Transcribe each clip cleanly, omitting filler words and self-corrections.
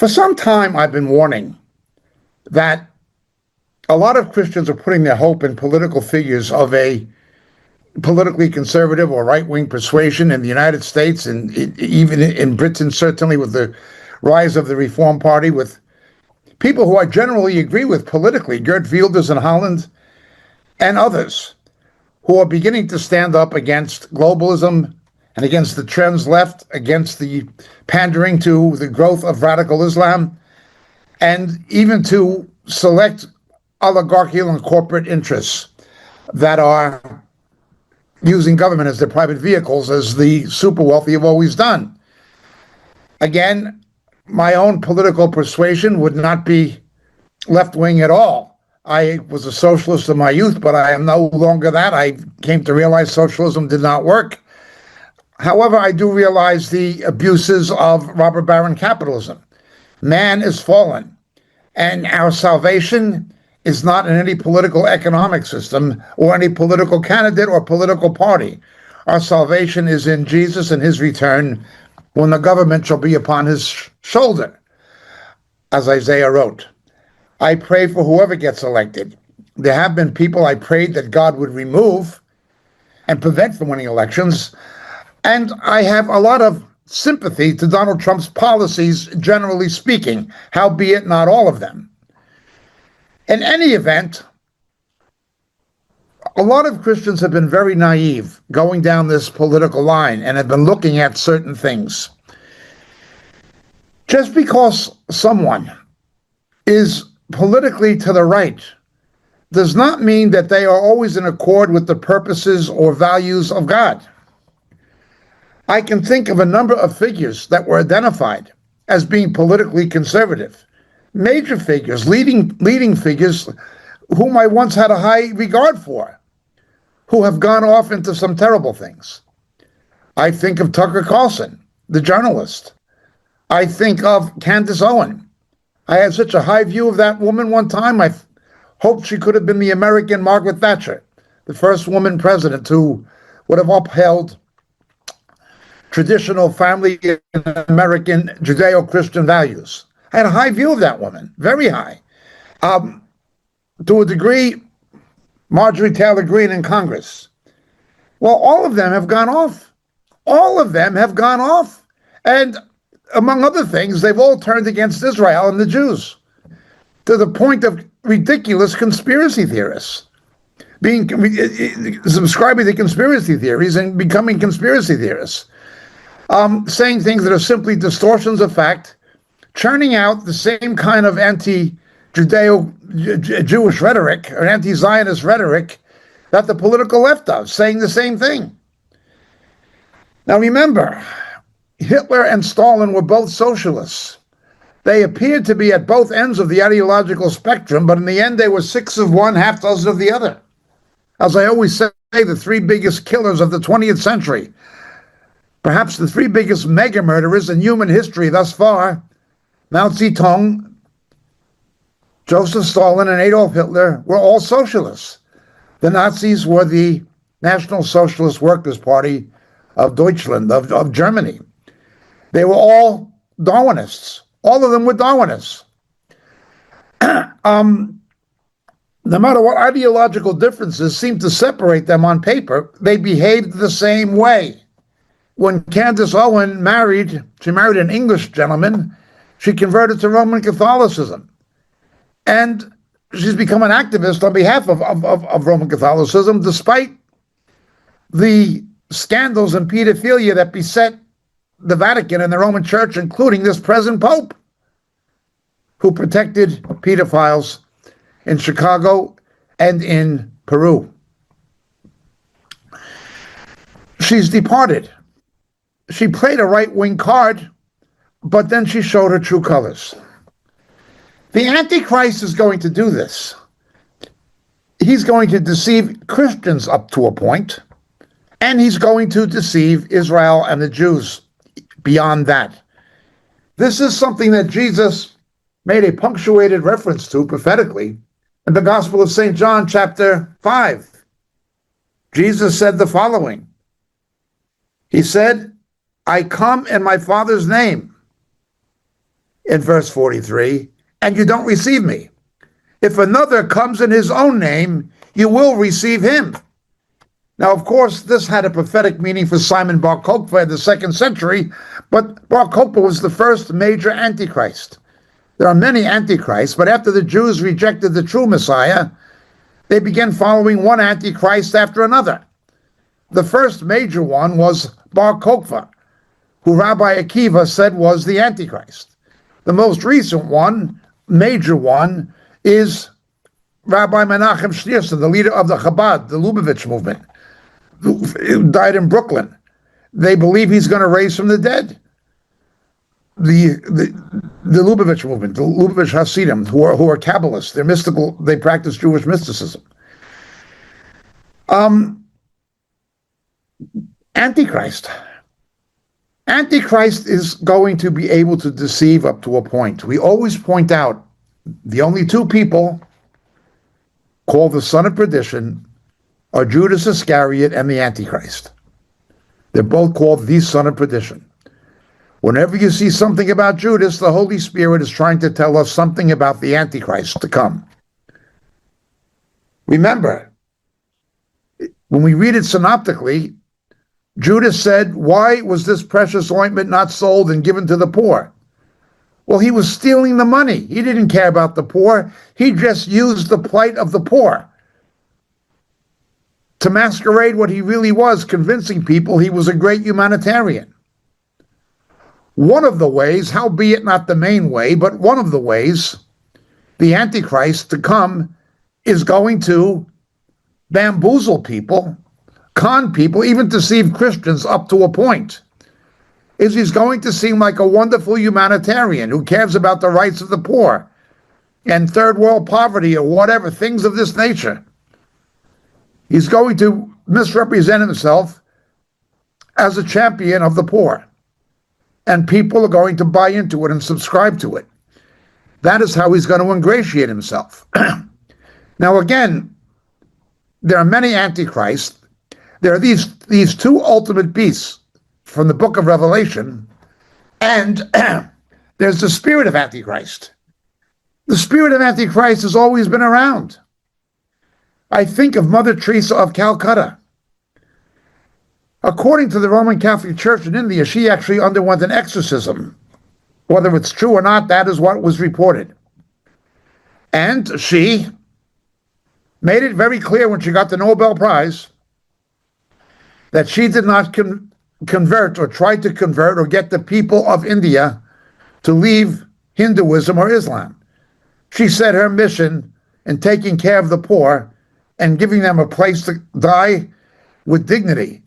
For some time, I've been warning that a lot of Christians are putting their hope in political figures of a politically conservative or right-wing persuasion in the United States and even in Britain, certainly with the rise of the Reform Party, with people who I generally agree with politically, Geert Wilders in Holland and others, who are beginning to stand up against globalism and against the trends left, against the pandering to the growth of radical Islam, and even to select oligarchical and corporate interests that are using government as their private vehicles, as the super wealthy have always done. Again, my own political persuasion would not be left-wing at all. I was a socialist in my youth, but I am no longer that. I came to realize socialism did not work. However, I do realize the abuses of robber baron capitalism. Man is fallen, and our salvation is not in any political economic system or any political candidate or political party. Our salvation is in Jesus and his return, when the government shall be upon his shoulder, as Isaiah wrote. I pray for whoever gets elected. There have been people I prayed that God would remove and prevent from winning elections, and I have a lot of sympathy to Donald Trump's policies, generally speaking, howbeit not all of them. In any event, a lot of Christians have been very naive going down this political line and have been looking at certain things. Just because someone is politically to the right does not mean that they are always in accord with the purposes or values of God. I can think of a number of figures that were identified as being politically conservative. Major figures, leading figures whom I once had a high regard for, who have gone off into some terrible things. I think of Tucker Carlson, the journalist. I think of Candace Owen. I had such a high view of that woman one time. I hoped she could have been the American Margaret Thatcher, the first woman president who would have upheld traditional family American Judeo-Christian values. I had a high view of that woman, very high. To a degree, Marjorie Taylor Greene in Congress. Well, all of them have gone off. All of them have gone off. And among other things, they've all turned against Israel and the Jews, to the point of ridiculous conspiracy theorists, subscribing to conspiracy theories and becoming conspiracy theorists, saying things that are simply distortions of fact, churning out the same kind of anti-Judeo-Jewish rhetoric or anti-Zionist rhetoric that the political left does, saying the same thing. Now remember, Hitler and Stalin were both socialists. They appeared to be at both ends of the ideological spectrum, but in the end they were six of one, half dozen of the other. As I always say, the three biggest killers of the 20th century, perhaps the three biggest mega murderers in human history thus far, Mao Zedong, Joseph Stalin, and Adolf Hitler, were all socialists. The Nazis were the National Socialist Workers' Party of Deutschland, of Germany. They were all Darwinists. All of them were Darwinists. No matter what ideological differences seemed to separate them on paper, they behaved the same way. When Candace Owen married an English gentleman. She converted to Roman Catholicism. And she's become an activist on behalf of Roman Catholicism, despite the scandals and pedophilia that beset the Vatican and the Roman Church, including this present Pope, who protected pedophiles in Chicago and in Peru. She's departed. She played a right-wing card, but then she showed her true colors. The Antichrist is going to do this. He's going to deceive Christians up to a point, and he's going to deceive Israel and the Jews beyond that. This is something that Jesus made a punctuated reference to prophetically in the Gospel of St. John, chapter 5. Jesus said the following. He said, I come in my Father's name, in verse 43, and you don't receive me. If another comes in his own name, you will receive him. Now, of course, this had a prophetic meaning for Simon Bar Kokhba in the 2nd century, but Bar Kokhba was the first major Antichrist. There are many Antichrists, but after the Jews rejected the true Messiah, they began following one Antichrist after another. The first major one was Bar Kokhba, who Rabbi Akiva said was the Antichrist. The most recent one, major one, is Rabbi Menachem Schneerson, the leader of the Chabad, the Lubavitch movement, who died in Brooklyn. They believe he's going to raise from the dead. The Lubavitch movement, the Lubavitch Hasidim, who are Kabbalists, they're mystical, they practice Jewish mysticism. Antichrist. Antichrist is going to be able to deceive up to a point. We always point out the only two people called the son of perdition are Judas Iscariot and the Antichrist. They're both called the son of perdition. Whenever you see something about Judas, the Holy Spirit is trying to tell us something about the Antichrist to come. Remember, when we read it synoptically, Judas said, "Why was this precious ointment not sold and given to the poor?" Well, he was stealing the money. He didn't care about the poor. He just used the plight of the poor to masquerade what he really was, convincing people he was a great humanitarian. One of the ways, howbeit not the main way, but one of the ways the Antichrist to come is going to bamboozle people, con people, even deceive Christians up to a point, is he's going to seem like a wonderful humanitarian who cares about the rights of the poor and third world poverty or whatever, things of this nature. He's going to misrepresent himself as a champion of the poor. And people are going to buy into it and subscribe to it. That is how he's going to ingratiate himself. Now, again, there are many antichrists. There are these two ultimate beasts from the book of Revelation, and there's the spirit of Antichrist. The spirit of Antichrist has always been around. I think of Mother Teresa of Calcutta. According to the Roman Catholic Church in India, she actually underwent an exorcism. Whether it's true or not, that is what was reported. And she made it very clear when she got the Nobel Prize that she did not convert or try to convert or get the people of India to leave Hinduism or Islam. She said her mission in taking care of the poor and giving them a place to die with dignity,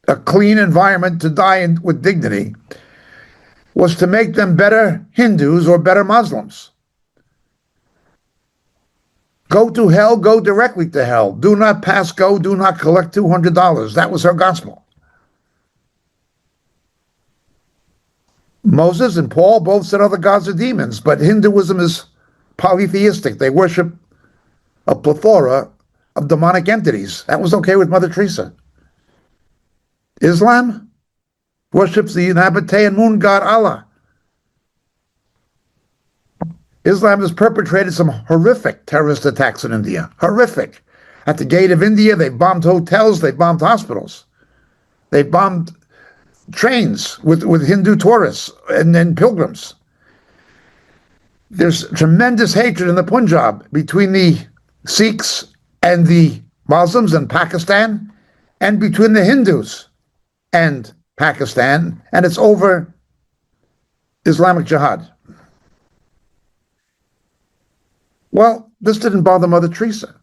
a clean environment to die with dignity, was to make them better Hindus or better Muslims. Go to hell, go directly to hell. Do not pass go, do not collect $200. That was her gospel. Moses and Paul both said other gods are demons, but Hinduism is polytheistic. They worship a plethora of demonic entities. That was okay with Mother Teresa. Islam worships the Nabataean moon god Allah. Islam has perpetrated some horrific terrorist attacks in India. Horrific. At the gate of India, they bombed hotels, they bombed hospitals. They bombed trains with Hindu tourists and pilgrims. There's tremendous hatred in the Punjab between the Sikhs and the Muslims in Pakistan, and between the Hindus and Pakistan, and it's over Islamic Jihad. Well, this didn't bother Mother Teresa.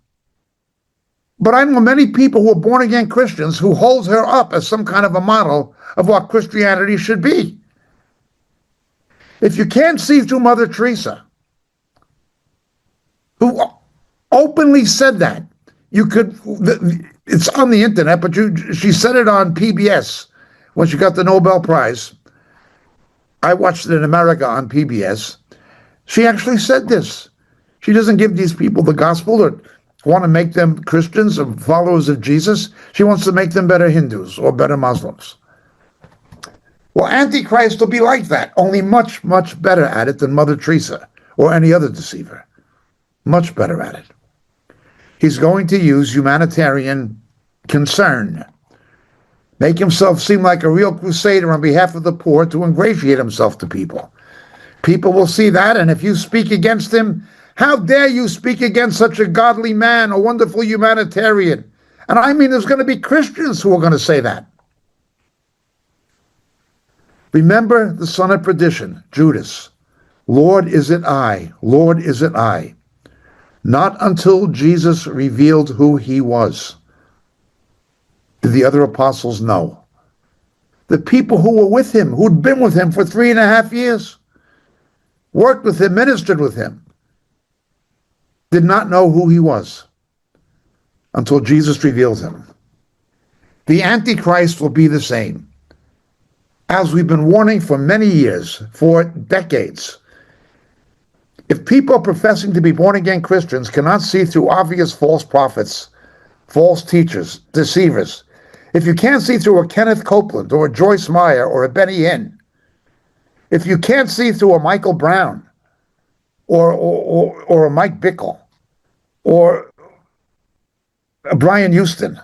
But I know many people who are born-again Christians who hold her up as some kind of a model of what Christianity should be. If you can't see through Mother Teresa, who openly said that, you could, it's on the internet, but she said it on PBS when she got the Nobel Prize. I watched it in America on PBS. She actually said this. She doesn't give these people the gospel or want to make them Christians or followers of Jesus. She wants to make them better Hindus or better Muslims. Well, Antichrist will be like that, only much, much better at it than Mother Teresa or any other deceiver. Much better at it. He's going to use humanitarian concern, make himself seem like a real crusader on behalf of the poor to ingratiate himself to people. People will see that, and if you speak against him, how dare you speak against such a godly man, a wonderful humanitarian? And I mean, there's going to be Christians who are going to say that. Remember the son of perdition, Judas. Lord, is it I? Lord, is it I? Not until Jesus revealed who he was did the other apostles know. The people who were with him, who'd been with him for 3.5 years, worked with him, ministered with him, did not know who he was until Jesus revealed him. The Antichrist will be the same. As we've been warning for many years, for decades, if people professing to be born-again Christians cannot see through obvious false prophets, false teachers, deceivers, if you can't see through a Kenneth Copeland or a Joyce Meyer or a Benny Hinn, if you can't see through a Michael Brown or a Mike Bickle or a Brian Houston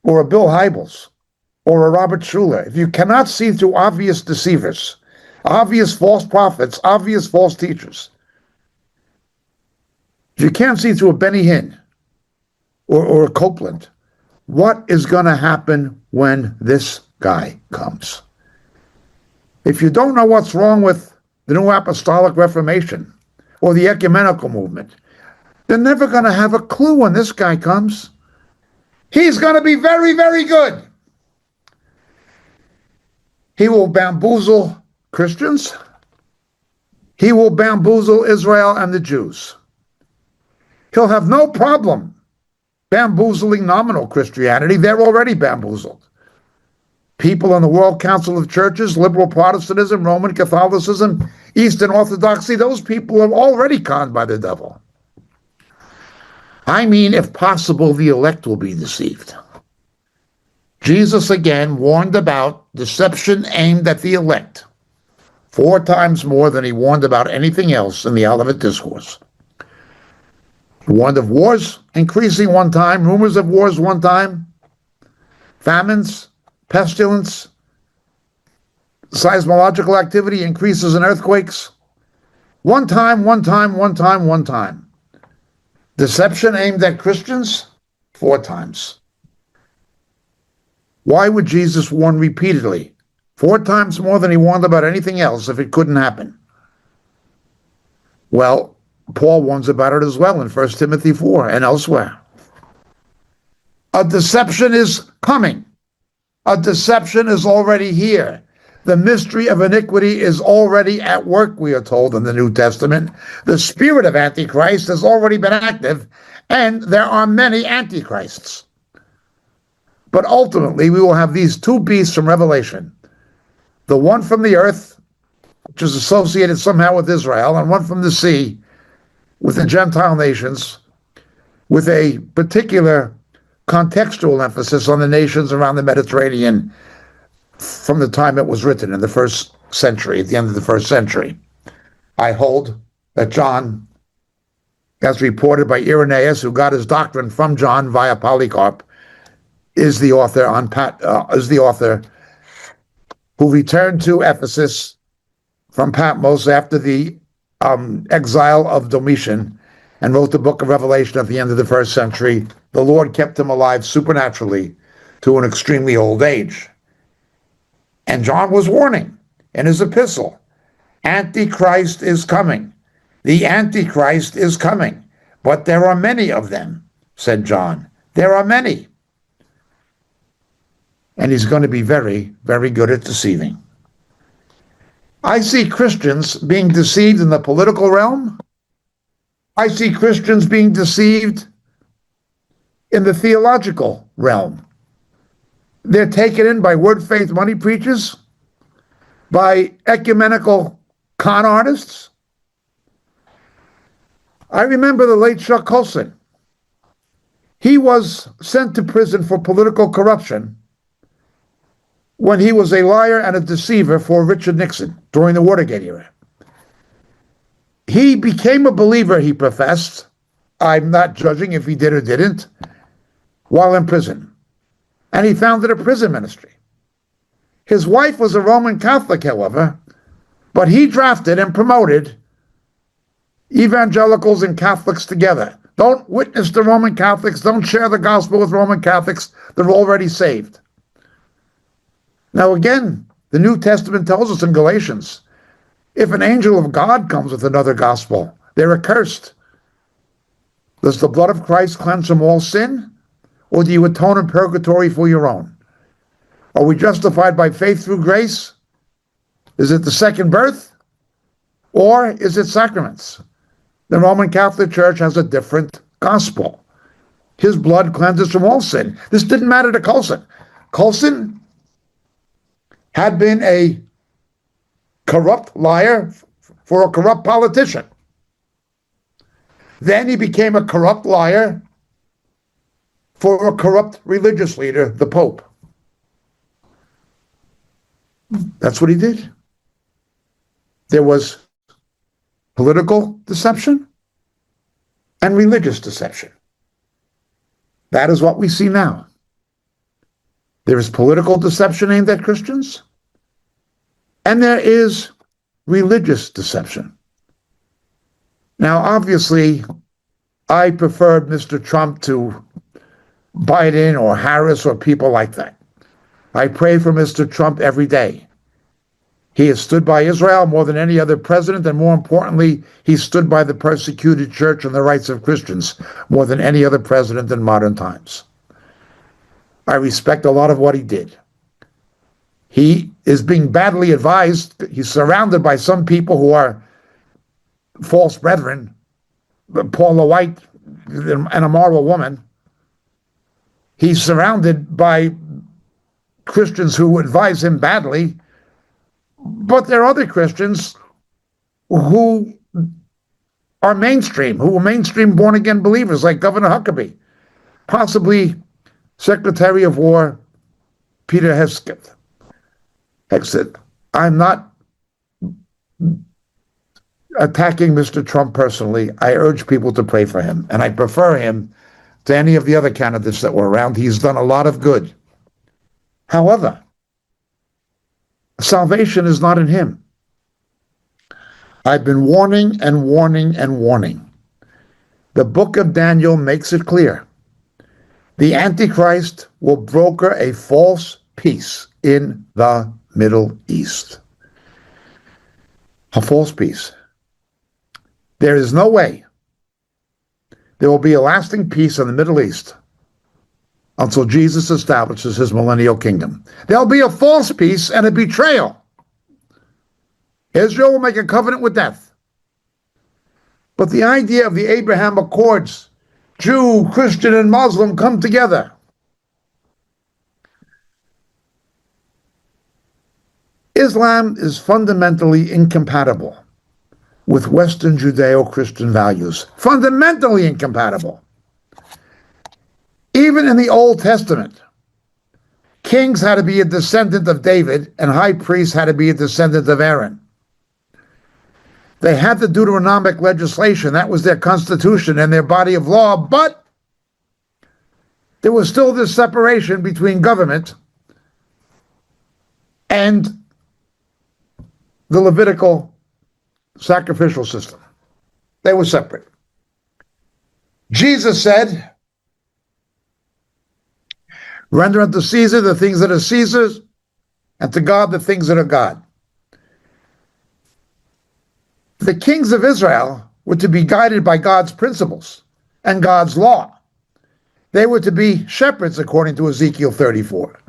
or a Bill Hybels or a Robert Schuller, if you cannot see through obvious deceivers, obvious false prophets, obvious false teachers, if you can't see through a Benny Hinn or a Copeland, what is going to happen when this guy comes? If you don't know what's wrong with the New Apostolic Reformation or the ecumenical movement, they're never going to have a clue when this guy comes. He's going to be very, very good. He will bamboozle Christians. He will bamboozle Israel and the Jews. He'll have no problem bamboozling nominal Christianity. They're already bamboozled. People in the World Council of Churches, liberal Protestantism, Roman Catholicism, Eastern Orthodoxy, those people are already conned by the devil. I mean, if possible, the elect will be deceived. Jesus again warned about deception aimed at the elect 4 times more than he warned about anything else in the Olivet Discourse. He warned of wars increasing 1 time, rumors of wars 1 time, famines, pestilence, seismological activity increases in earthquakes. 1 time, 1 time, 1 time, 1 time. Deception aimed at Christians, 4 times. Why would Jesus warn repeatedly? 4 times more than he warned about anything else if it couldn't happen. Well, Paul warns about it as well in 1 Timothy 4 and elsewhere. A deception is coming. A deception is already here. The mystery of iniquity is already at work, we are told in the New Testament. The spirit of Antichrist has already been active, and there are many Antichrists. But ultimately, we will have these 2 beasts from Revelation. The one from the earth, which is associated somehow with Israel, and one from the sea, with the Gentile nations, with a particular contextual emphasis on the nations around the Mediterranean from the time it was written in the 1st century, at the end of the 1st century. I hold that John, as reported by Irenaeus, who got his doctrine from John via Polycarp, is the author who returned to Ephesus from Patmos after the exile of Domitian and wrote the book of Revelation at the end of the 1st century. The Lord kept him alive supernaturally to an extremely old age. And John was warning in his epistle, Antichrist is coming. The Antichrist is coming. But there are many of them, said John. There are many. And he's going to be very, very good at deceiving. I see Christians being deceived in the political realm. I see Christians being deceived in the theological realm. They're taken in by word, faith, money preachers, by ecumenical con artists. I remember the late Chuck Colson. He was sent to prison for political corruption when he was a liar and a deceiver for Richard Nixon during the Watergate era. He became a believer, he professed. I'm not judging if he did or didn't, while in prison. And he founded a prison ministry. His wife was a Roman Catholic, however, but he drafted and promoted evangelicals and Catholics together. Don't witness to Roman Catholics. Don't share the gospel with Roman Catholics. They're already saved. Now again, the New Testament tells us in Galatians, if an angel of God comes with another gospel, they're accursed. Does the blood of Christ cleanse from all sin? Or do you atone in purgatory for your own? Are we justified by faith through grace? Is it the second birth? Or is it sacraments? The Roman Catholic Church has a different gospel. His blood cleanses from all sin. This didn't matter to Coulson. Coulson had been a corrupt liar for a corrupt politician. Then he became a corrupt liar for a corrupt religious leader, the Pope. That's what he did. There was political deception and religious deception. That is what we see now. There is political deception aimed at Christians, and there is religious deception. Now, obviously, I preferred Mr. Trump to Biden or Harris or people like that. I pray for Mr. Trump every day. He has stood by Israel more than any other president, and more importantly, he stood by the persecuted church and the rights of Christians more than any other president in modern times. I respect a lot of what he did. He is being badly advised. He's surrounded by some people who are false brethren, Paula White, an immoral woman. He's surrounded by Christians who advise him badly, but there are other Christians who are mainstream, born-again believers, like Governor Huckabee, possibly Secretary of War Peter Hegseth. I'm not attacking Mr. Trump personally. I urge people to pray for him, and I prefer him to any of the other candidates that were around. He's done a lot of good. However, salvation is not in him. I've been warning and warning and warning. The book of Daniel makes it clear. The Antichrist will broker a false peace in the Middle East. A false peace. There is no way there will be a lasting peace in the Middle East until Jesus establishes his millennial kingdom. There'll be a false peace and a betrayal. Israel will make a covenant with death. But the idea of the Abraham Accords, Jew, Christian, and Muslim come together. Islam is fundamentally incompatible with Western Judeo-Christian values. Fundamentally incompatible. Even in the Old Testament, kings had to be a descendant of David, and high priests had to be a descendant of Aaron. They had the Deuteronomic legislation. That was their constitution and their body of law, but there was still this separation between government and the Levitical sacrificial system. They were separate. Jesus said, render unto Caesar the things that are Caesar's, and to God the things that are God. The kings of Israel were to be guided by God's principles and God's law. They were to be shepherds, according to Ezekiel 34,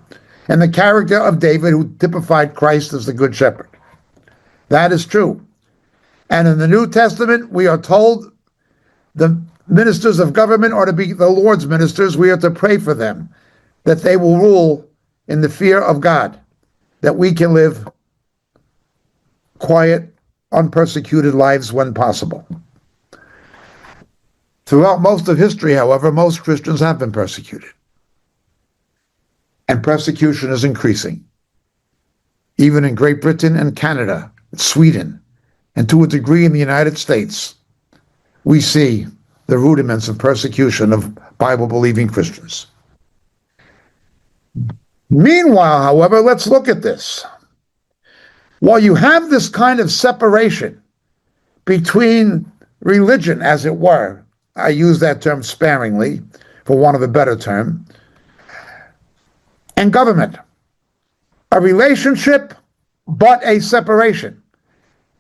and the character of David, who typified Christ as the good shepherd. That is true. And in the New Testament, we are told the ministers of government are to be the Lord's ministers. We are to pray for them, that they will rule in the fear of God, that we can live quiet, unpersecuted lives when possible. Throughout most of history, however, most Christians have been persecuted. And persecution is increasing. even in Great Britain and Canada, Sweden, and to a degree in the United States, we see the rudiments of persecution of Bible-believing Christians. Meanwhile, however, let's look at this. While you have this kind of separation between religion, as it were, I use that term sparingly, for want of a better term, and government, a relationship, but a separation.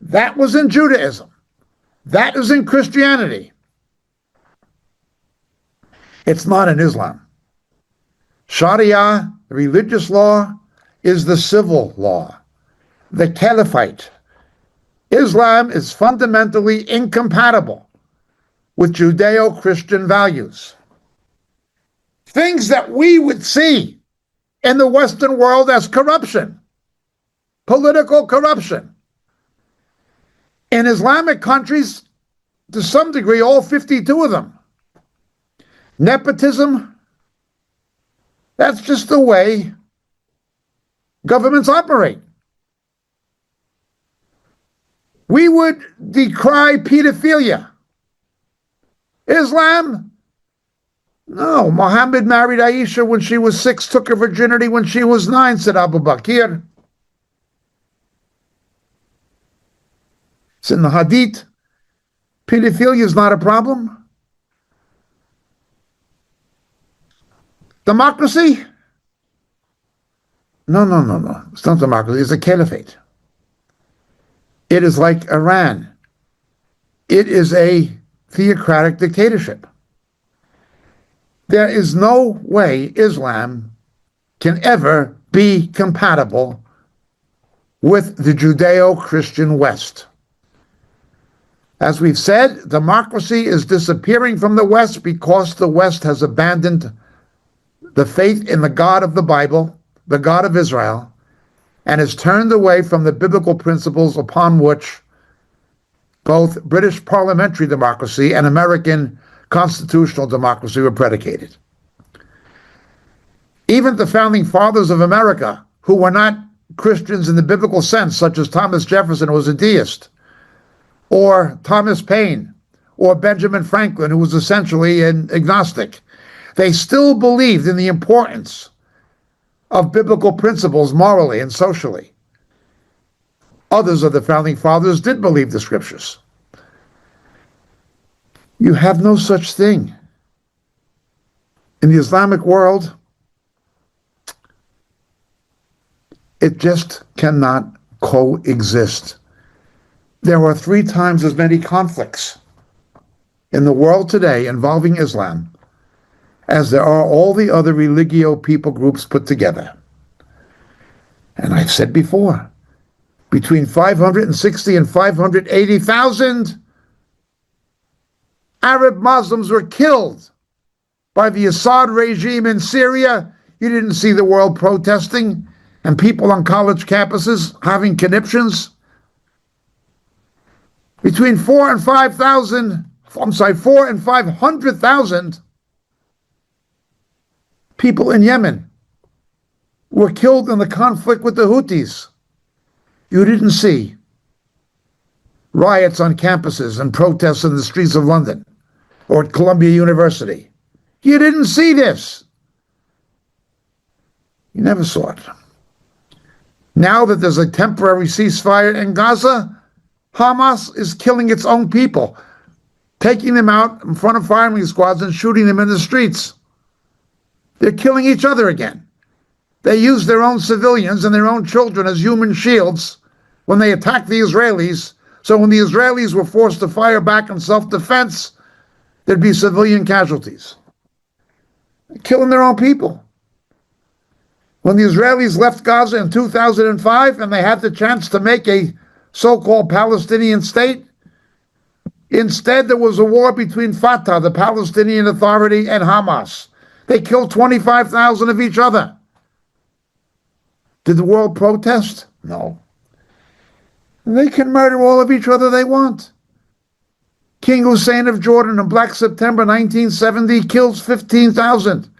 That was in Judaism. That is in Christianity. It's not in Islam. Sharia, the religious law, is the civil law, the caliphate. Islam is fundamentally incompatible with Judeo-Christian values. Things that we would see in the Western world as corruption, political corruption. In Islamic countries, to some degree, all 52 of them, nepotism, that's just the way governments operate. We would decry pedophilia. Islam? No. Muhammad married Aisha when she was 6, took her virginity when she was 9, said Abu Bakr. It's in the Hadith. Pedophilia is not a problem. Democracy? No. It's not democracy. It's a caliphate. It is like Iran. It is a theocratic dictatorship. There is no way Islam can ever be compatible with the Judeo-Christian West. As we've said, democracy is disappearing from the West because the West has abandoned the faith in the God of the Bible, the God of Israel, and has turned away from the biblical principles upon which both British parliamentary democracy and American constitutional democracy were predicated. Even the founding fathers of America, who were not Christians in the biblical sense, such as Thomas Jefferson, who was a deist, or Thomas Paine, or Benjamin Franklin, who was essentially an agnostic, they still believed in the importance of biblical principles morally and socially. Others of the founding fathers did believe the scriptures. You have no such thing. In the Islamic world, it just cannot coexist. There are 3 times as many conflicts in the world today involving Islam as there are all the other religio people groups put together. And I've said before, between 560 and 580,000 Arab Muslims were killed by the Assad regime in Syria. You didn't see the world protesting and people on college campuses having conniptions. Between 4 and 500,000 people in Yemen were killed in the conflict with the Houthis. You didn't see riots on campuses and protests in the streets of London or at Columbia University. You didn't see this. You never saw it. Now that there's a temporary ceasefire in Gaza, Hamas is killing its own people, taking them out in front of firing squads and shooting them in the streets. They're killing each other again. They use their own civilians and their own children as human shields when they attack the Israelis. So when the Israelis were forced to fire back in self-defense, there'd be civilian casualties. They're killing their own people. When the Israelis left Gaza in 2005 and they had the chance to make a so-called Palestinian state, instead there was a war between Fatah, the Palestinian Authority, and Hamas. They killed 25,000 of each other. Did the world protest? No. They can murder all of each other they want. King Hussein of Jordan in Black September 1970 kills 15,000,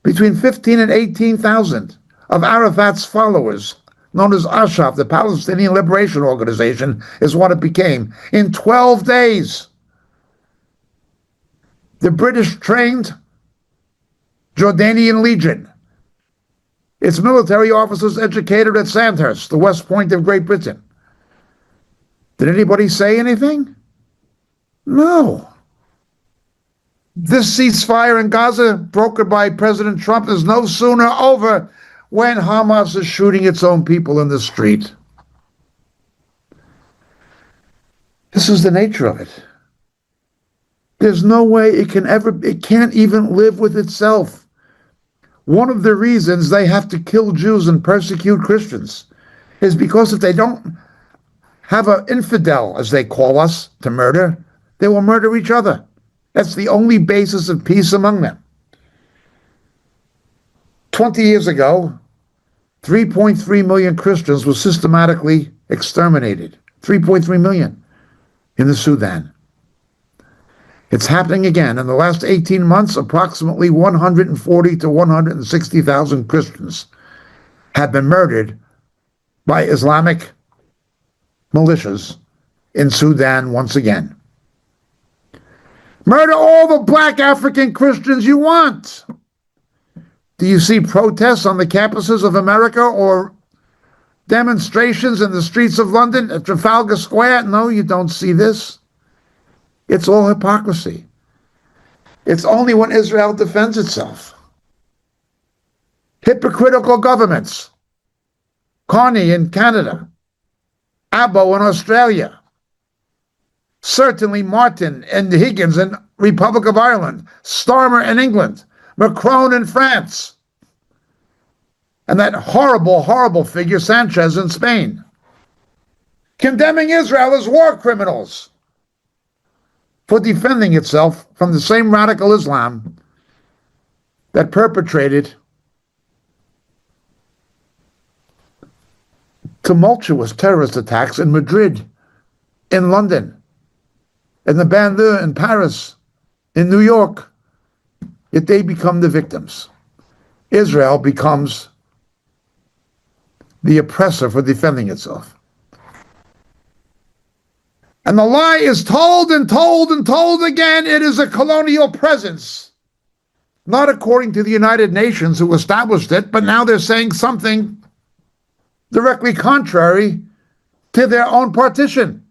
between 15 and 18,000 of Arafat's followers, known as Ashraf, the Palestinian Liberation Organization, is what it became. In 12 days, the British trained Jordanian Legion. Its military officers educated at Sandhurst, the West Point of Great Britain. Did anybody say anything? No. This ceasefire in Gaza, brokered by President Trump, is no sooner over when Hamas is shooting its own people in the street. This is the nature of it. There's no way it can't even live with itself. One of the reasons they have to kill Jews and persecute Christians is because if they don't have an infidel, as they call us, to murder, they will murder each other. That's the only basis of peace among them. 20 years ago, 3.3 million Christians were systematically exterminated. 3.3 million in the Sudan. It's happening again. In the last 18 months, approximately 140 to 160,000 Christians have been murdered by Islamic militias in Sudan once again. Murder all the black African Christians you want. Do you see protests on the campuses of America or demonstrations in the streets of London at Trafalgar Square? No, you don't see this. It's all hypocrisy. It's only when Israel defends itself. Hypocritical governments. Carney in Canada. Abbo in Australia. Certainly Martin and Higgins in Republic of Ireland. Starmer in England. Macron in France. And that horrible, horrible figure Sanchez in Spain. Condemning Israel as war criminals for defending itself from the same radical Islam that perpetrated tumultuous terrorist attacks in Madrid, in London, in the banlieue, in Paris, in New York. Yet they become the victims. Israel becomes the oppressor for defending itself. And the lie is told and told and told again. It is a colonial presence. Not according to the United Nations who established it, but now they're saying something directly contrary to their own partition.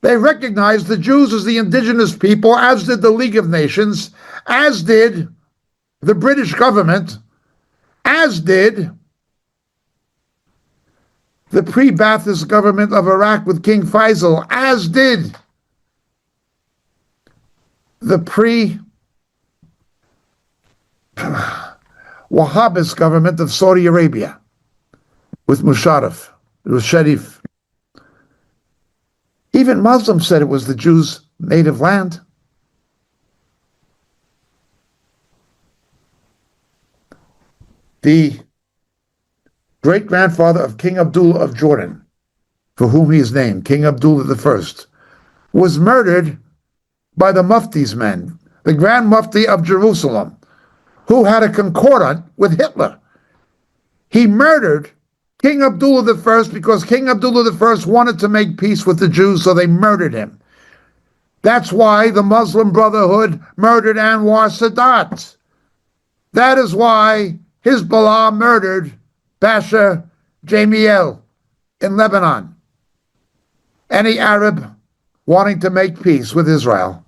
They recognize the Jews as the indigenous people, as did the League of Nations, as did the British government, as did the pre-Ba'athist government of Iraq with King Faisal, as did the pre-Wahhabist government of Saudi Arabia with Musharraf. It was Sharif. Even Muslims said it was the Jews' native land. The great-grandfather of King Abdullah of Jordan, for whom he is named, King Abdullah I, was murdered by the Mufti's men, the Grand Mufti of Jerusalem, who had a concordant with Hitler. He murdered King Abdullah I because King Abdullah I wanted to make peace with the Jews, so they murdered him. That's why the Muslim Brotherhood murdered Anwar Sadat. That is why Hezbollah murdered Bashar Jamiel in Lebanon. Any Arab wanting to make peace with Israel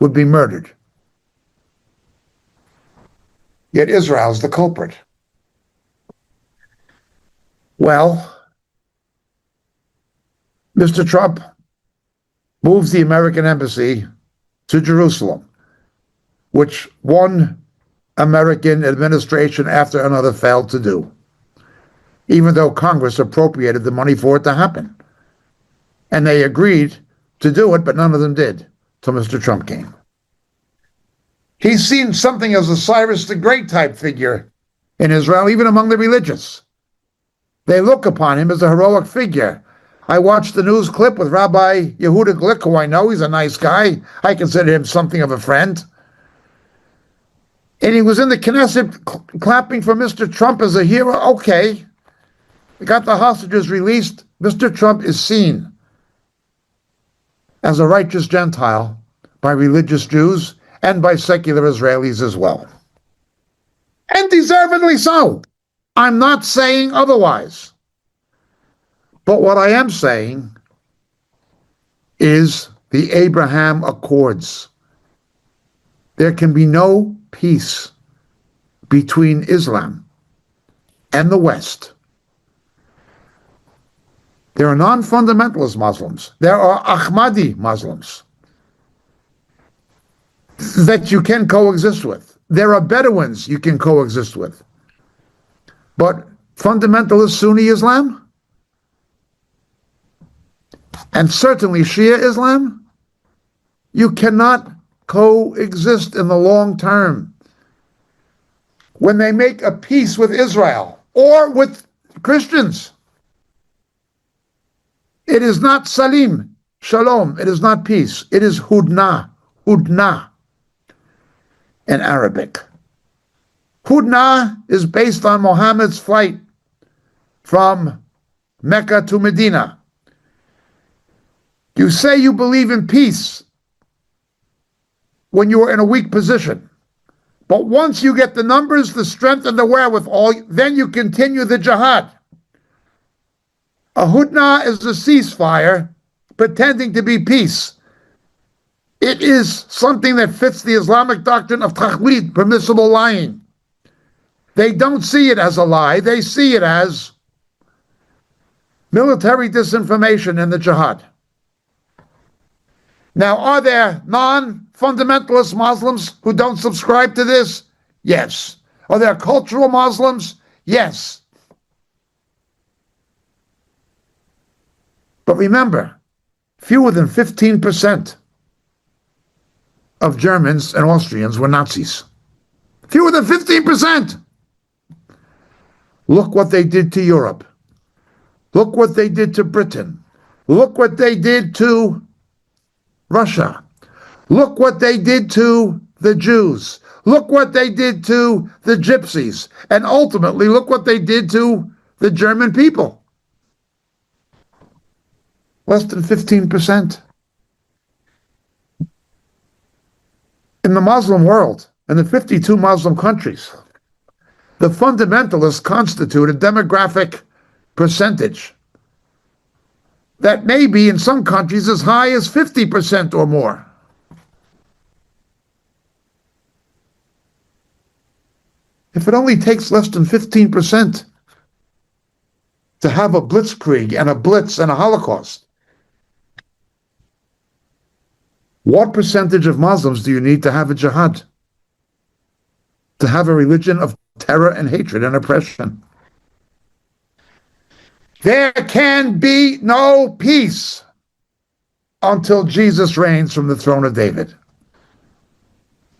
would be murdered. Yet Israel's the culprit. Well, Mr. Trump moves the American embassy to Jerusalem, which one American administration after another failed to do, even though Congress appropriated the money for it to happen. And they agreed to do it, but none of them did, till Mr. Trump came. He's seen something as a Cyrus the Great type figure in Israel, even among the religious. They look upon him as a heroic figure. I watched the news clip with Rabbi Yehuda Glick, who I know, he's a nice guy. I consider him something of a friend. And he was in the Knesset clapping for Mr. Trump as a hero. Okay. got the hostages released, Mr. Trump is seen as a righteous Gentile by religious Jews and by secular Israelis as well. And deservedly so. I'm not saying otherwise. But what I am saying is the Abraham Accords. There can be no peace between Islam and the West. There are non-fundamentalist Muslims. There are Ahmadi Muslims that you can coexist with. There are Bedouins you can coexist with. But fundamentalist Sunni Islam, and certainly Shia Islam, you cannot coexist in the long term. When they make a peace with Israel or with Christians, it is not salim, shalom, it is not peace, it is hudna, hudna in Arabic. Hudna is based on Muhammad's flight from Mecca to Medina. You say you believe in peace when you are in a weak position. But once you get the numbers, the strength, and the wherewithal, then you continue the jihad. A hudna is a ceasefire pretending to be peace. It is something that fits the Islamic doctrine of tahweed, permissible lying. They don't see it as a lie. They see it as military disinformation in the jihad. Now, are there non-fundamentalist Muslims who don't subscribe to this? Yes. Are there cultural Muslims? Yes. But remember, fewer than 15% of Germans and Austrians were Nazis. Fewer than 15%. Look what they did to Europe. Look what they did to Britain. Look what they did to Russia. Look what they did to the Jews. Look what they did to the Gypsies. And ultimately, look what they did to the German people. Less than 15%. In the Muslim world, in the 52 Muslim countries, the fundamentalists constitute a demographic percentage that may be in some countries as high as 50% or more. If it only takes less than 15% to have a blitzkrieg and a blitz and a Holocaust, what percentage of Muslims do you need to have a jihad? To have a religion of terror and hatred and oppression? There can be no peace until Jesus reigns from the throne of David.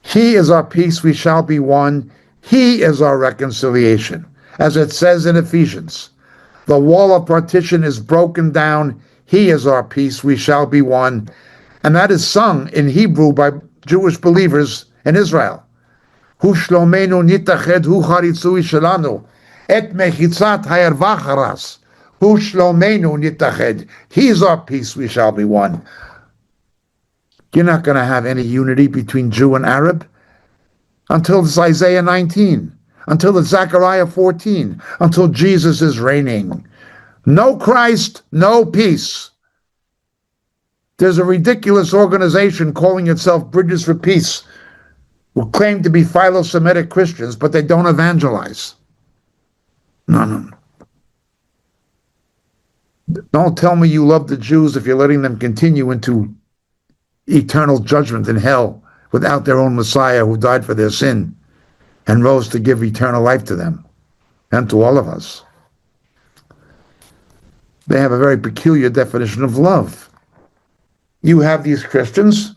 He is our peace, we shall be one. He is our reconciliation. As it says in Ephesians, the wall of partition is broken down. He is our peace, we shall be one. And that is sung in Hebrew by Jewish believers in Israel. Hu shlomenu nitached hu charitzui shelanu et mechitzat hayarvacharas. Hu shlomenu nitached. He is our peace, we shall be one. You're not going to have any unity between Jew and Arab until it's Isaiah 19, until it's Zechariah 14, until Jesus is reigning. No Christ, no peace. There's a ridiculous organization calling itself Bridges for Peace, who claim to be philo-Semitic Christians, but they don't evangelize. No. Don't tell me you love the Jews if you're letting them continue into eternal judgment in hell without their own Messiah who died for their sin and rose to give eternal life to them and to all of us. They have a very peculiar definition of love. You have these Christians.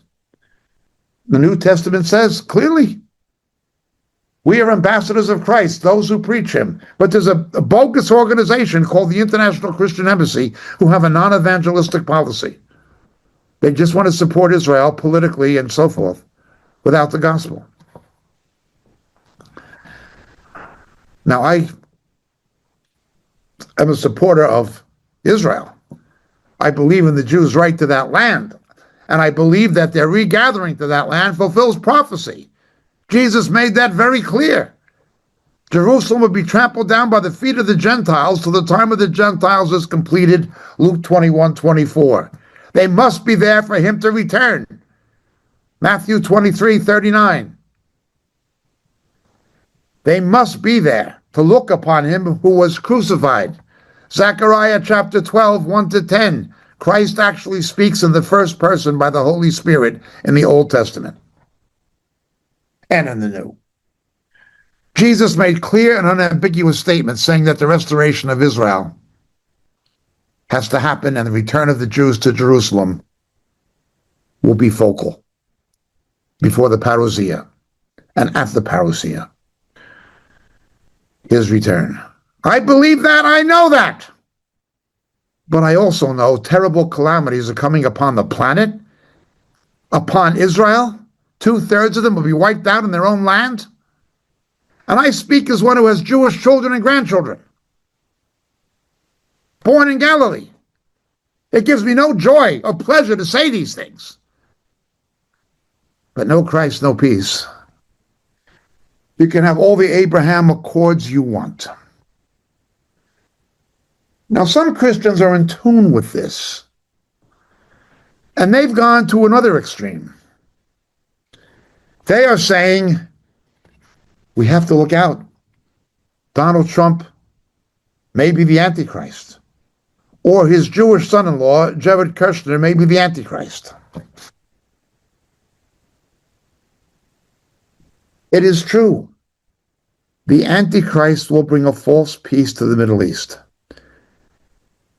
The New Testament says clearly, we are ambassadors of Christ, those who preach him. But there's a bogus organization called the International Christian Embassy who have a non-evangelistic policy. They just want to support Israel politically and so forth without the gospel. Now, am a supporter of Israel. I believe in the Jews' right to that land. And I believe that their regathering to that land fulfills prophecy. Jesus made that very clear. Jerusalem would be trampled down by the feet of the Gentiles till the time of the Gentiles is completed, Luke 21:24. They must be there for him to return, Matthew 23:39. They must be there to look upon him who was crucified. Zechariah chapter 12, 1-10. Christ actually speaks in the first person by the Holy Spirit in the Old Testament and in the New. Jesus made clear and unambiguous statements saying that the restoration of Israel has to happen and the return of the Jews to Jerusalem will be focal before the parousia and at the parousia. His return. I believe that, I know that. But I also know terrible calamities are coming upon the planet, upon Israel. 2/3 of them will be wiped out in their own land. And I speak as one who has Jewish children and grandchildren, born in Galilee. It gives me no joy or pleasure to say these things. But no Christ, no peace. You can have all the Abraham Accords you want. Now, some Christians are in tune with this, and they've gone to another extreme. They are saying, we have to look out. Donald Trump may be the Antichrist, or his Jewish son-in-law, Jared Kushner, may be the Antichrist. It is true. The Antichrist will bring a false peace to the Middle East.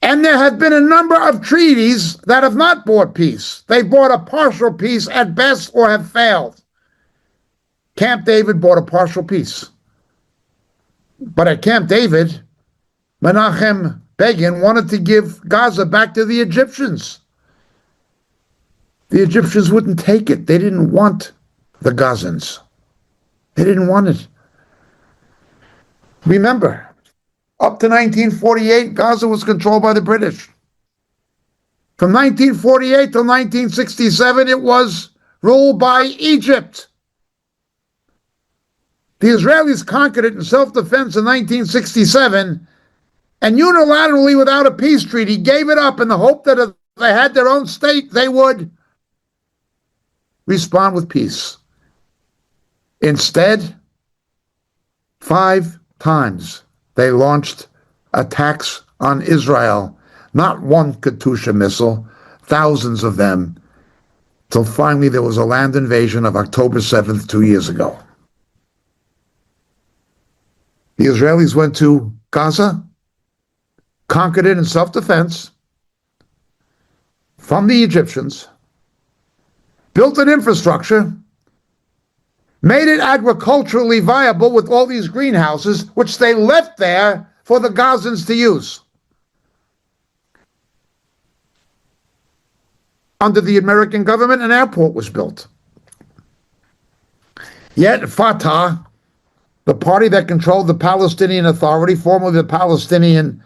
And there have been a number of treaties that have not brought peace. They brought a partial peace at best or have failed. Camp David brought a partial peace. But at Camp David, Menachem Begin wanted to give Gaza back to the Egyptians. The Egyptians wouldn't take it. They didn't want the Gazans. They didn't want it. Remember, up to 1948, Gaza was controlled by the British. From 1948 till 1967, it was ruled by Egypt. The Israelis conquered it in self-defense in 1967, and unilaterally, without a peace treaty, gave it up in the hope that if they had their own state, they would respond with peace. Instead, 5 times they launched attacks on Israel. Not one Katyusha missile, thousands of them, till finally there was a land invasion of October 7th, 2 years ago. The Israelis went to Gaza, conquered it in self-defense from the Egyptians, built an infrastructure, made it agriculturally viable with all these greenhouses, which they left there for the Gazans to use. Under the American government, an airport was built. Yet Fatah, the party that controlled the Palestinian Authority, formerly the Palestinian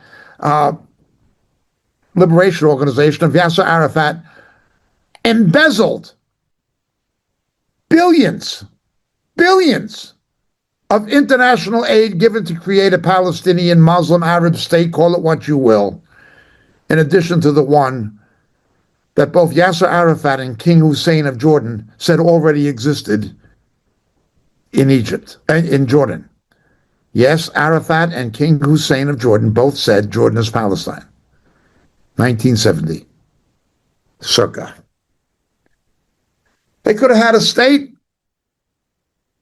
Liberation Organization of Yasser Arafat, embezzled billions of international aid given to create a Palestinian Muslim Arab state, call it what you will, in addition to the one that both Yasser Arafat and King Hussein of Jordan said already existed in Egypt, in Jordan. Yes, Arafat and King Hussein of Jordan both said Jordan is Palestine. 1970, circa. They could have had a state,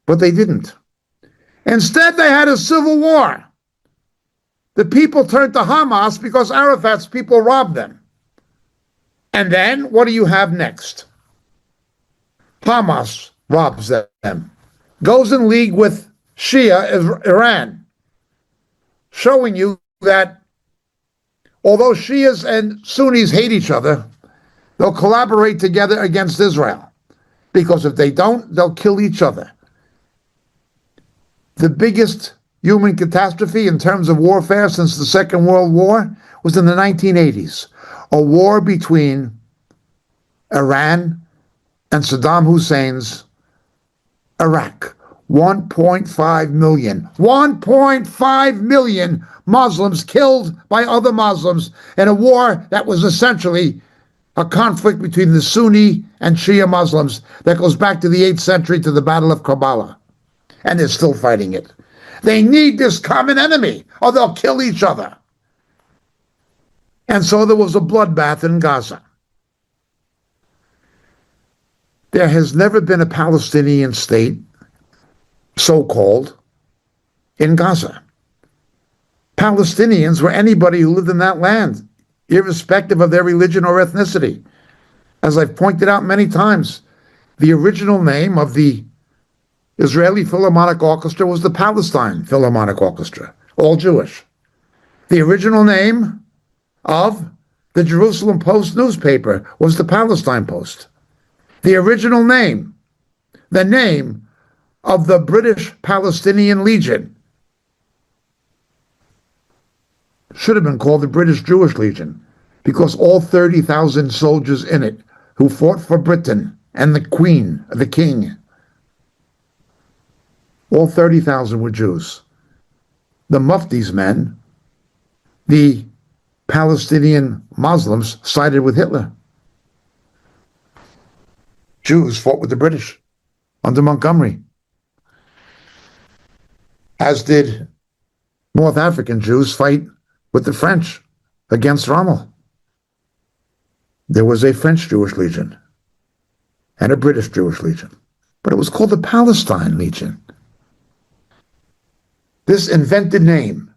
but they didn't. Instead, they had a civil war. The people turned to Hamas because Arafat's people robbed them. And then, what do you have next? Hamas robs them, goes in league with Shia Iran, showing you that although Shias and Sunnis hate each other, they'll collaborate together against Israel. Because if they don't, they'll kill each other. The biggest human catastrophe in terms of warfare since the Second World War was in the 1980s. A war between Iran and Saddam Hussein's Iraq. 1.5 million Muslims killed by other Muslims in a war that was essentially a conflict between the Sunni and Shia Muslims that goes back to the 8th century, to the Battle of Karbala. And they're still fighting it. They need this common enemy or they'll kill each other. And so there was a bloodbath in Gaza. There has never been a Palestinian state, so-called, in Gaza. Palestinians were anybody who lived in that land, irrespective of their religion or ethnicity. As I've pointed out many times, the original name of the Israeli Philharmonic Orchestra was the Palestine Philharmonic Orchestra, all Jewish. The original name of the Jerusalem Post newspaper was the Palestine Post. The original name, the name of the British Palestinian Legion, should have been called the British Jewish Legion, because all 30,000 soldiers in it who fought for Britain and the Queen, the King, all 30,000 were Jews. The Mufti's men, the Palestinian Muslims, sided with Hitler. Jews fought with the British under Montgomery, as did North African Jews fight with the French against Rommel. There was a French Jewish Legion and a British Jewish Legion, but it was called the Palestine Legion. This invented name,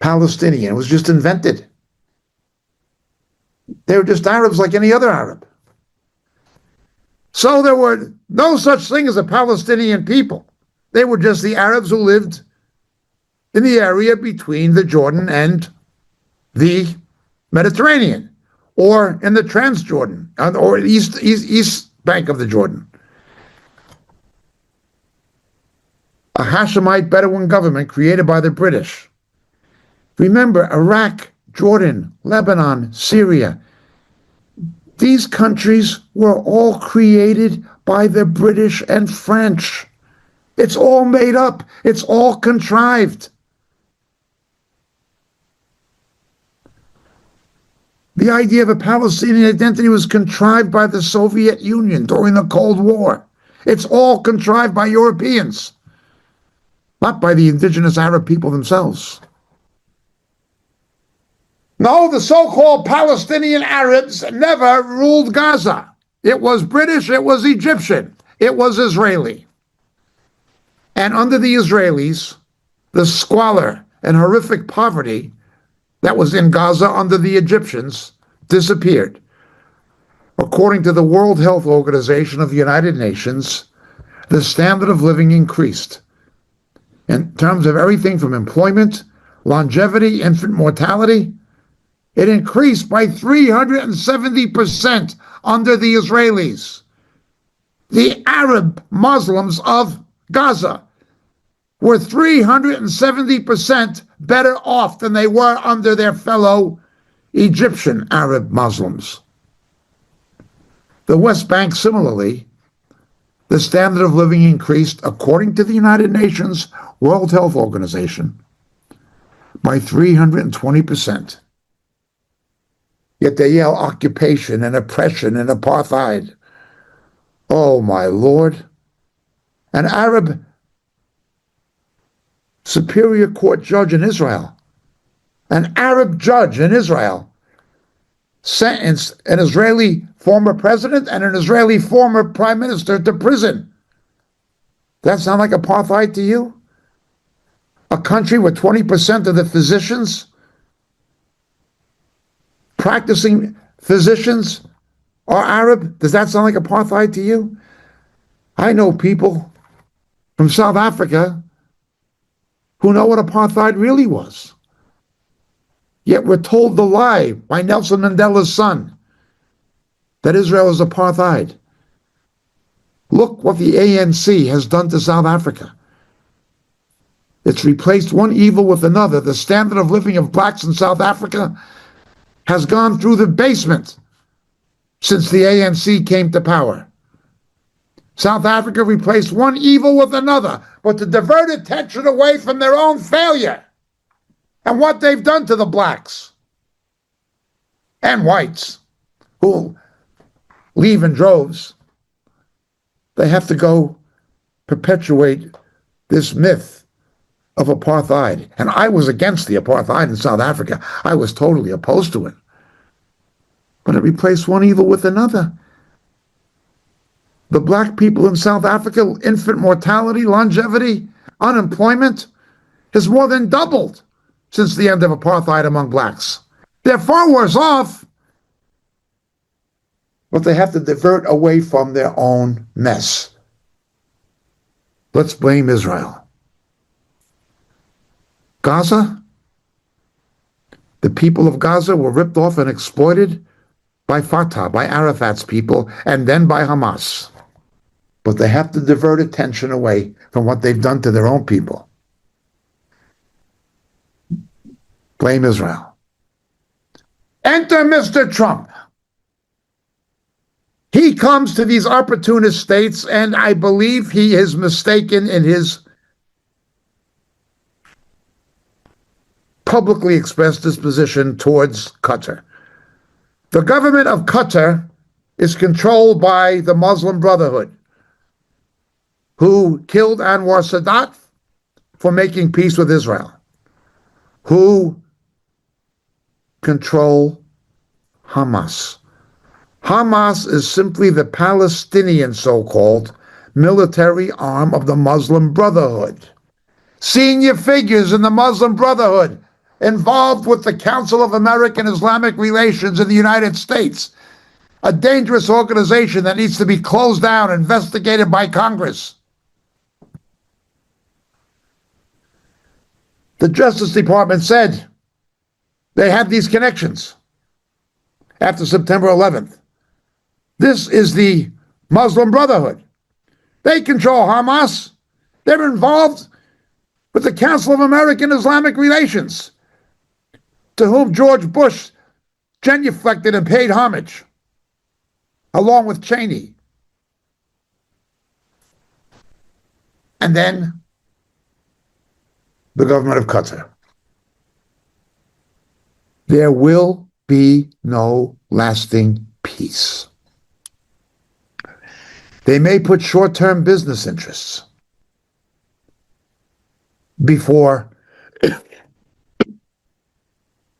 Palestinian, was just invented. They were just Arabs like any other Arab. So there were no such thing as a Palestinian people. They were just the Arabs who lived in the area between the Jordan and the Mediterranean, or in the Transjordan, or east bank of the Jordan. A Hashemite Bedouin government created by the British. Remember, Iraq, Jordan, Lebanon, Syria. These countries were all created by the British and French. It's all made up. It's all contrived. The idea of a Palestinian identity was contrived by the Soviet Union during the Cold War. It's all contrived by Europeans, not by the indigenous Arab people themselves. No, the so-called Palestinian Arabs never ruled Gaza. It was British, it was Egyptian, it was Israeli. And under the Israelis, the squalor and horrific poverty that was in Gaza under the Egyptians disappeared. According to the World Health Organization of the United Nations, the standard of living increased in terms of everything from employment, longevity, infant mortality. It increased by 370% under the Israelis. The Arab Muslims of Gaza were 370% better off than they were under their fellow Egyptian Arab Muslims. The West Bank, similarly, the standard of living increased, according to the United Nations World Health Organization, by 320%. Yet they yell occupation and oppression and apartheid. Oh, my Lord. An Arab Superior Court judge in Israel, an Arab judge in Israel, sentenced an Israeli former president and an Israeli former prime minister to prison. Does that sound like apartheid to you? A country where 20% of the physicians, practicing physicians, are Arab? Does that sound like apartheid to you? I know people from South Africa who know what apartheid really was. Yet we're told the lie by Nelson Mandela's son that Israel is apartheid. Look what the ANC has done to South Africa. It's replaced one evil with another. The standard of living of blacks in South Africa has gone through the basement since the ANC came to power. South Africa replaced one evil with another, but to divert attention away from their own failure and what they've done to the blacks and whites who leave in droves. They have to go perpetuate this myth of apartheid. And I was against the apartheid in South Africa. I was totally opposed to it. But it replaced one evil with another. The black people in South Africa, infant mortality, longevity, unemployment has more than doubled since the end of apartheid among blacks. They're far worse off, but they have to divert away from their own mess. Let's blame Israel. Gaza? The people of Gaza were ripped off and exploited by Fatah, by Arafat's people, and then by Hamas. But they have to divert attention away from what they've done to their own people. Blame Israel. Enter Mr. Trump. He comes to these opportunist states, and I believe he is mistaken in his publicly expressed disposition towards Qatar. The government of Qatar is controlled by the Muslim Brotherhood, who killed Anwar Sadat for making peace with Israel, who control Hamas. Hamas is simply the Palestinian so-called military arm of the Muslim Brotherhood. Senior figures in the Muslim Brotherhood involved with the Council of American Islamic Relations in the United States, a dangerous organization that needs to be closed down, investigated by Congress. The Justice Department said they had these connections after September 11th. This is the Muslim Brotherhood. They control Hamas. They're involved with the Council of American Islamic Relations, to whom George Bush genuflected and paid homage, along with Cheney. And then the government of Qatar. There will be no lasting peace. They may put short-term business interests before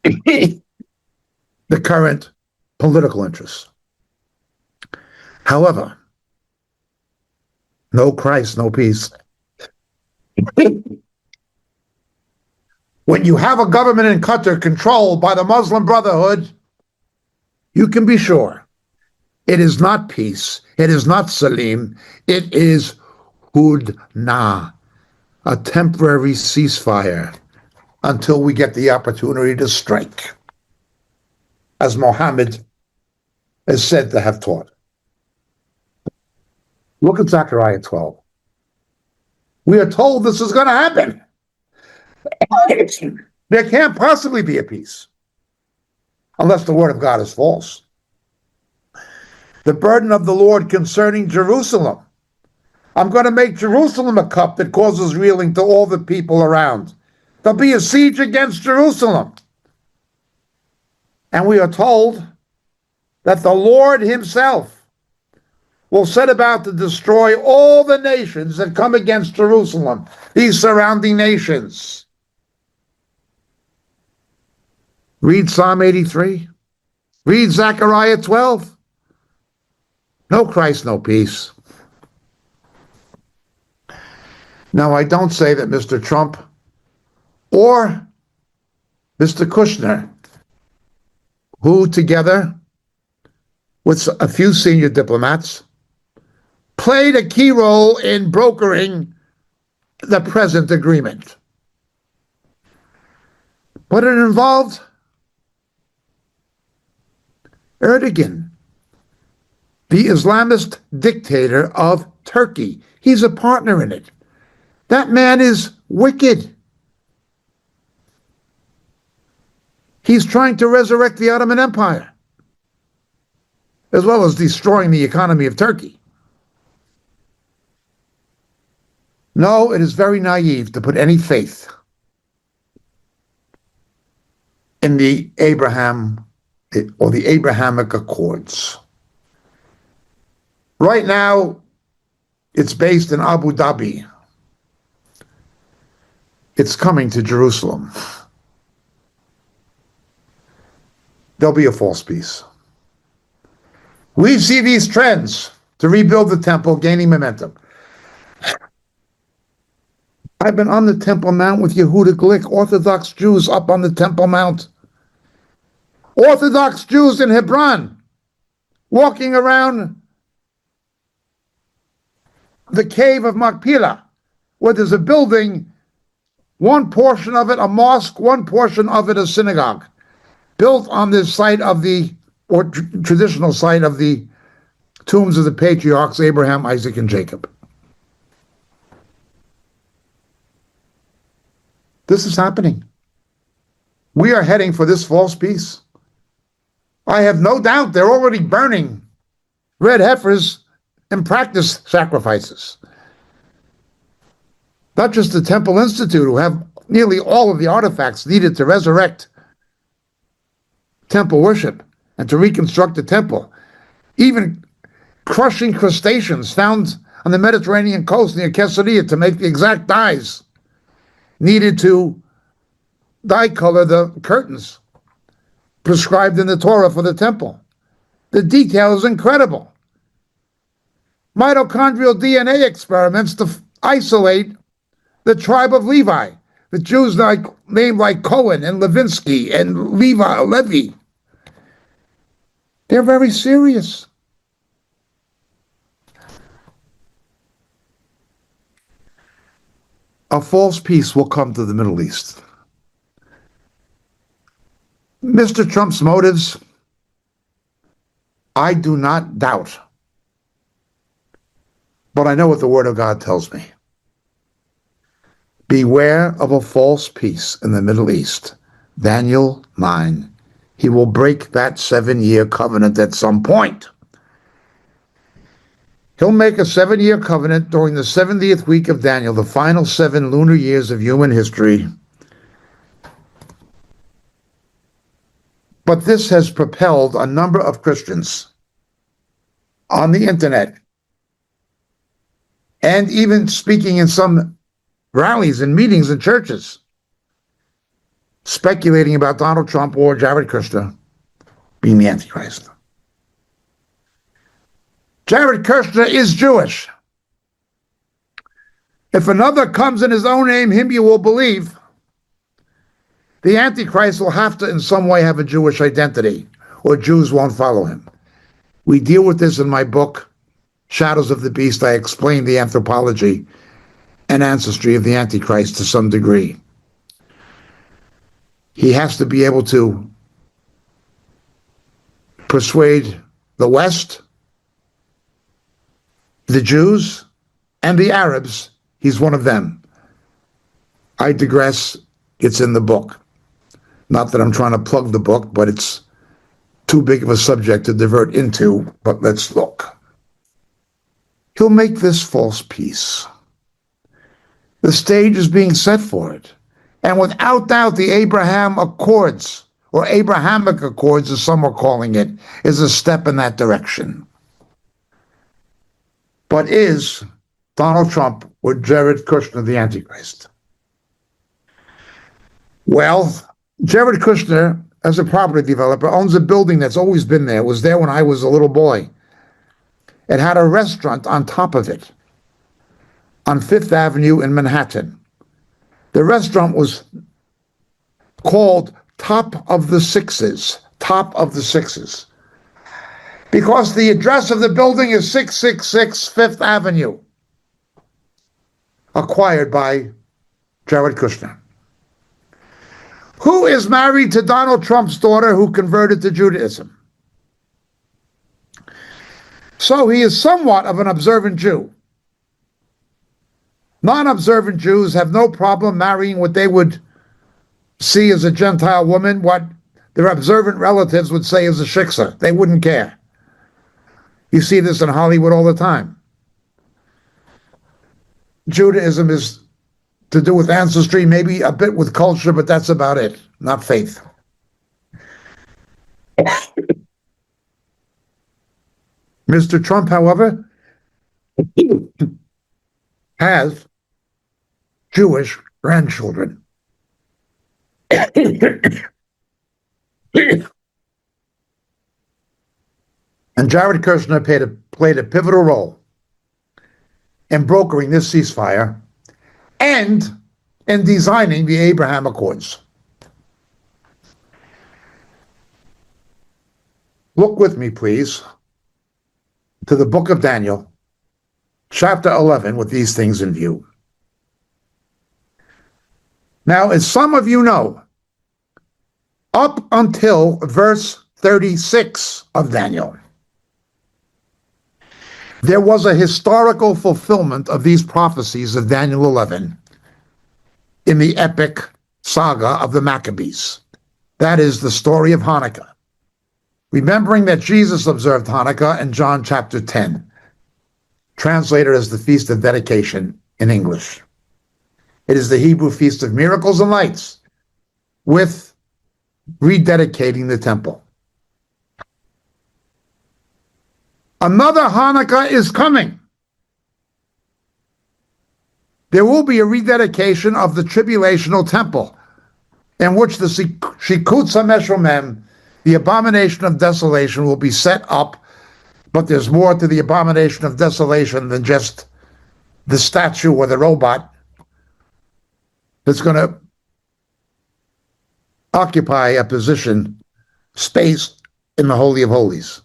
the current political interests. However, no Christ, no peace. When you have a government in Qatar controlled by the Muslim Brotherhood, you can be sure it is not peace, it is not Salim, it is Hudna, a temporary ceasefire until we get the opportunity to strike, as Muhammad is said to have taught. Look at Zechariah 12. We are told this is going to happen. There can't possibly be a peace unless the word of God is false. The burden of the Lord concerning Jerusalem. I'm going to make Jerusalem a cup that causes reeling to all the people around. There'll be a siege against Jerusalem. And we are told that the Lord himself will set about to destroy all the nations that come against Jerusalem, these surrounding nations. Read Psalm 83. Read Zechariah 12. No Christ, no peace. Now, I don't say that Mr. Trump or Mr. Kushner, who together with a few senior diplomats played a key role in brokering the present agreement. But it involved Erdogan, the Islamist dictator of Turkey. He's a partner in it. That man is wicked. He's trying to resurrect the Ottoman Empire, as well as destroying the economy of Turkey. No, it is very naive to put any faith in the Abraham or the Abrahamic Accords. Right now, it's based in Abu Dhabi. It's coming to Jerusalem. There'll be a false peace. We see these trends to rebuild the temple gaining momentum. I've been on the Temple Mount with Yehuda Glick, Orthodox Jews up on the Temple Mount. Orthodox Jews in Hebron, walking around the cave of Machpelah, where there's a building, one portion of it a mosque, one portion of it a synagogue, built on this site of the, or traditional site of the tombs of the patriarchs Abraham, Isaac, and Jacob. This is happening. We are heading for this false peace. I have no doubt they're already burning red heifers and practice sacrifices. Not just the Temple Institute, who have nearly all of the artifacts needed to resurrect temple worship and to reconstruct the temple. Even crushing crustaceans found on the Mediterranean coast near Caesarea to make the exact dyes needed to dye color the curtains prescribed in the Torah for the temple. The detail is incredible. Mitochondrial DNA experiments to isolate the tribe of Levi, the Jews named like Cohen and Levinsky and Levi. They're very serious. A false peace will come to the Middle East. Mr. Trump's motives, I do not doubt. But I know what the Word of God tells me. Beware of a false peace in the Middle East. Daniel 9. He will break that 7-year covenant at some point. He'll make a 7-year covenant during the 70th week of Daniel, the final 7 lunar years of human history. But this has propelled a number of Christians on the internet and even speaking in some rallies and meetings in churches, speculating about Donald Trump or Jared Kushner being the Antichrist. Jared Kushner is Jewish. If another comes in his own name, him you will believe. The Antichrist will have to in some way have a Jewish identity, or Jews won't follow him. We deal with this in my book, Shadows of the Beast. I explain the anthropology and ancestry of the Antichrist to some degree. He has to be able to persuade the West, the Jews, and the Arabs. He's one of them. I digress. It's in the book. Not that I'm trying to plug the book, but it's too big of a subject to divert into. But let's look. He'll make this false peace. The stage is being set for it. And without doubt, the Abraham Accords, or Abrahamic Accords, as some are calling it, is a step in that direction. But is Donald Trump or Jared Kushner the Antichrist? Well, Jared Kushner, as a property developer, owns a building that's always been there. It was there when I was a little boy. It had a restaurant on top of it on Fifth Avenue in Manhattan. The restaurant was called Top of the Sixes, Top of the Sixes, because the address of the building is 666 Fifth Avenue, acquired by Jared Kushner, who is married to Donald Trump's daughter, who converted to Judaism. So he is somewhat of an observant Jew. Non-observant Jews have no problem marrying what they would see as a Gentile woman, what their observant relatives would say is a shiksa. They wouldn't care. You see this in Hollywood all the time. Judaism is to do with ancestry, maybe a bit with culture, but that's about it, not faith. Mr. Trump, however, has Jewish grandchildren. And Jared Kushner played a pivotal role in brokering this ceasefire and in designing the Abraham Accords. Look with me, please, to the book of Daniel, chapter 11, with these things in view. Now, as some of you know, up until verse 36 of Daniel, there was a historical fulfillment of these prophecies of Daniel 11 in the epic saga of the Maccabees. That is the story of Hanukkah. Remembering that Jesus observed Hanukkah in John chapter 10, translated as the Feast of Dedication in English. It is the Hebrew Feast of Miracles and Lights, with rededicating the temple. Another Hanukkah is coming. There will be a rededication of the tribulational temple, in which the Shikutz HaMeshomem, the abomination of desolation, will be set up. But there's more to the abomination of desolation than just the statue or the robot that's going to occupy a space in the Holy of Holies.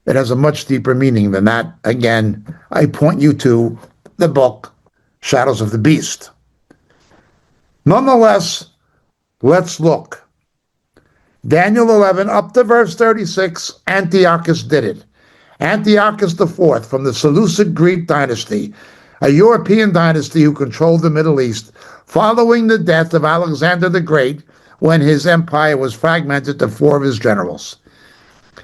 It has a much deeper meaning than that. Again, I point you to the book, Shadows of the Beast. Nonetheless, let's look. Daniel 11, up to verse 36, Antiochus did it. Antiochus IV, from the Seleucid Greek dynasty, a European dynasty who controlled the Middle East, following the death of Alexander the Great, when his empire was fragmented to 4 of his generals.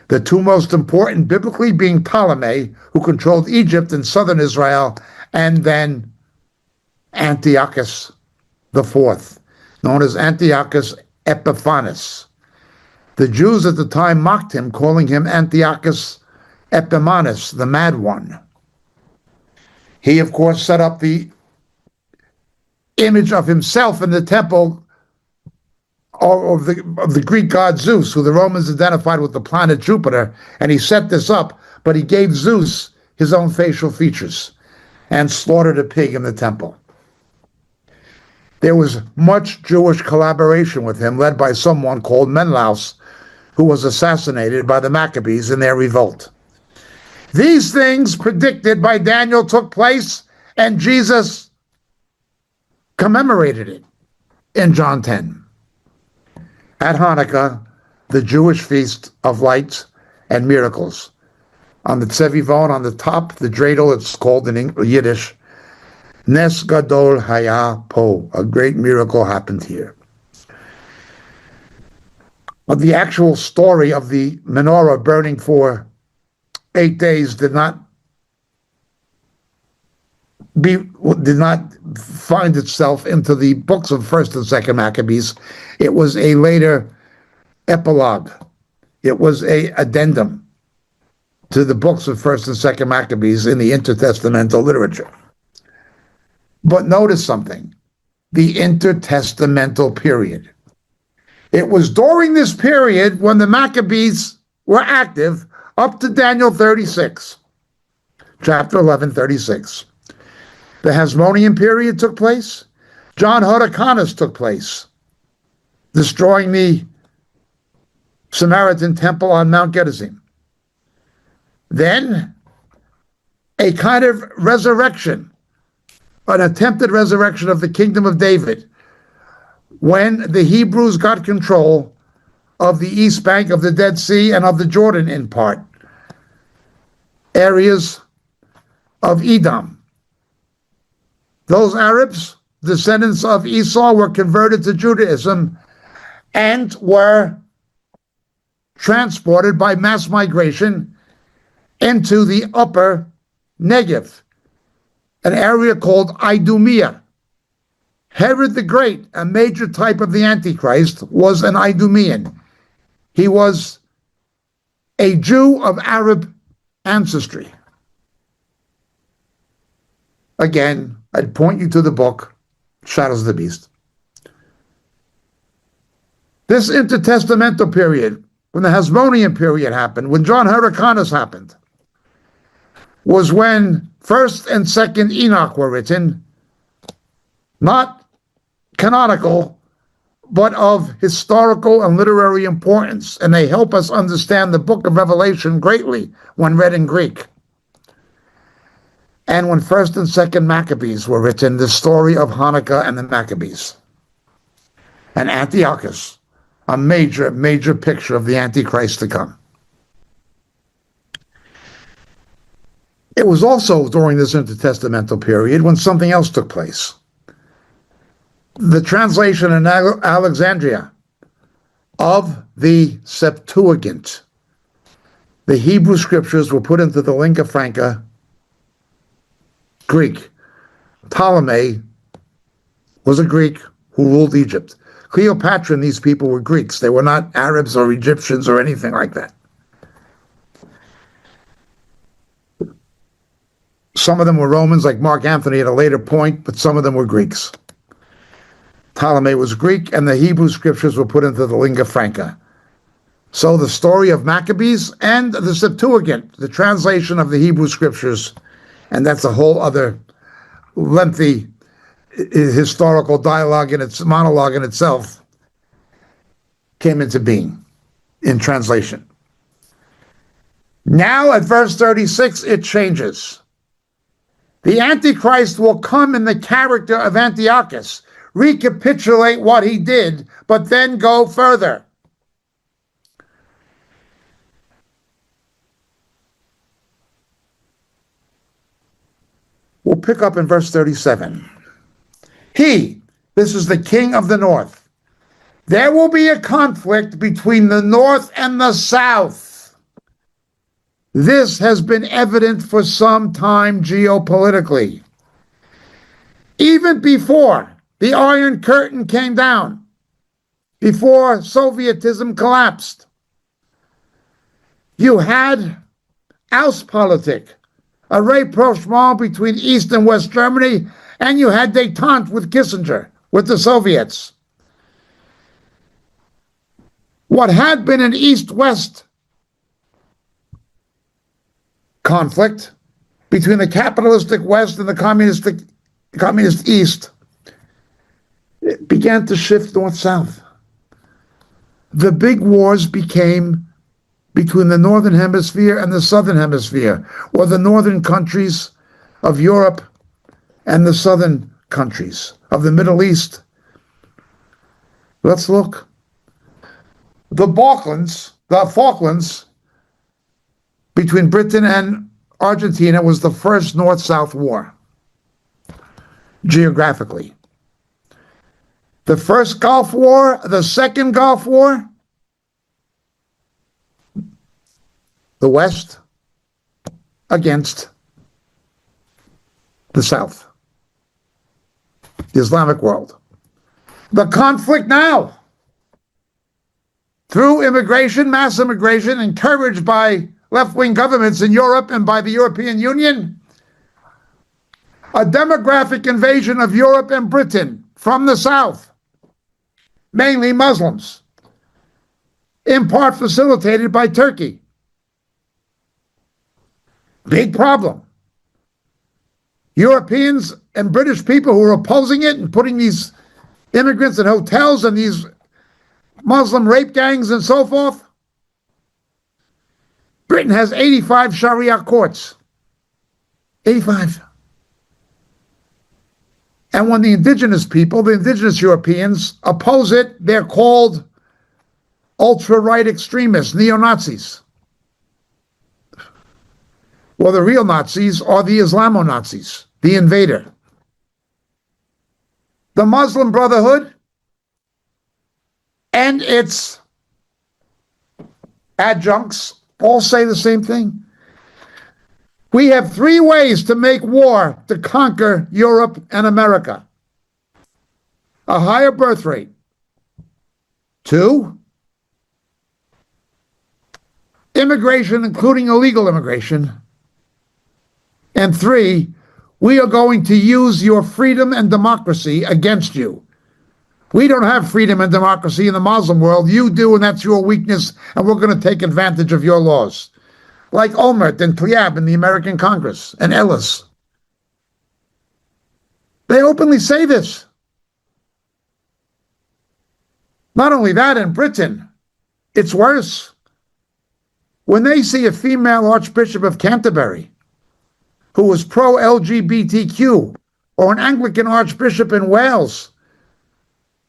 The 2 most important biblically being Ptolemy, who controlled Egypt and southern Israel, and then Antiochus IV, known as Antiochus Epiphanes. The Jews at the time mocked him, calling him Antiochus Epimanes, the mad one. He, of course, set up the image of himself in the temple of the Greek god Zeus, who the Romans identified with the planet Jupiter, and he set this up, but he gave Zeus his own facial features and slaughtered a pig in the temple. There was much Jewish collaboration with him, led by someone called Menelaus, who was assassinated by the Maccabees in their revolt. These things predicted by Daniel took place, and Jesus commemorated it in John 10. At Hanukkah, the Jewish feast of lights and miracles. On the Tzevivon, on the top, the dreidel, it's called in Yiddish, Nes Gadol Haya Po, a great miracle happened here. But the actual story of the menorah burning for 8 days did not find itself into the books of 1st and 2nd Maccabees. It was a later epilogue. It was a addendum to the books of 1st and 2nd Maccabees in the intertestamental literature. But notice something, the intertestamental period. It was during this period when the Maccabees were active up to Daniel 36, chapter 11, 36. The Hasmonean period took place. John Hyrcanus took place, destroying the Samaritan temple on Mount Gerizim. Then a kind of resurrection, an attempted resurrection of the kingdom of David, when the Hebrews got control of the east bank of the Dead Sea and of the Jordan in part, areas of Edom, Those Arabs, descendants of Esau, were converted to Judaism and were transported by mass migration into the upper Negev, an area called Idumea. Herod the Great, a major type of the Antichrist, was an Idumean. He was a Jew of Arab ancestry. Again, I'd point you to the book, Shadows of the Beast. This intertestamental period, when the Hasmonean period happened, when John Hyrcanus happened, was when 1st and 2nd Enoch were written, not canonical, but of historical and literary importance, and they help us understand the book of Revelation greatly when read in Greek. And when 1st and 2nd Maccabees were written, the story of Hanukkah and the Maccabees. And Antiochus, a major, major picture of the Antichrist to come. It was also during this intertestamental period when something else took place. The translation in Alexandria of the Septuagint. The Hebrew scriptures were put into the lingua franca Greek. Ptolemy was a Greek who ruled Egypt. Cleopatra and these people were Greeks. They were not Arabs or Egyptians or anything like that. Some of them were Romans, like Mark Antony at a later point, but some of them were Greeks. Ptolemy was Greek, and the Hebrew scriptures were put into the lingua franca. So the story of Maccabees and the Septuagint, the translation of the Hebrew scriptures, and that's a whole other lengthy historical dialogue in its monologue in itself, came into being in translation. Now at verse 36, it changes. The Antichrist will come in the character of Antiochus, recapitulate what he did, but then go further. We'll pick up in verse 37. This is the king of the north. There will be a conflict between the north and the south. This has been evident for some time geopolitically. Even before the Iron Curtain came down, before Sovietism collapsed, you had Ostpolitik, a rapprochement between East and West Germany, and you had détente with Kissinger, with the Soviets. What had been an East-West conflict between the capitalistic West and the communist East, it began to shift north-south. The big wars became between the Northern Hemisphere and the Southern Hemisphere, or the northern countries of Europe and the southern countries of the Middle East. Let's look. The Falklands, between Britain and Argentina, was the first North-South war, geographically. The first Gulf War, the second Gulf War, the West against the South, the Islamic world. The conflict now, through immigration, mass immigration, encouraged by left-wing governments in Europe and by the European Union, a demographic invasion of Europe and Britain from the South, mainly Muslims, in part facilitated by Turkey. Big problem. Europeans and British people who were opposing it and putting these immigrants in hotels and these Muslim rape gangs and so forth. Britain has 85 Sharia courts. 85. And when the indigenous people, the indigenous Europeans, oppose it, they're called ultra-right extremists, neo-Nazis. Well, the real Nazis are the Islamo-Nazis, the invader. the Muslim Brotherhood and its adjuncts all say the same thing. We have three ways to make war to conquer Europe and America. A higher birth rate. 2, immigration, including illegal immigration. And 3, we are going to use your freedom and democracy against you. We don't have freedom and democracy in the Muslim world. You do, and that's your weakness, and we're going to take advantage of your laws. Like Olmert and Tlaib in the American Congress, and Ellis. They openly say this. Not only that, in Britain, it's worse. When they see a female Archbishop of Canterbury who was pro-LGBTQ, or an Anglican Archbishop in Wales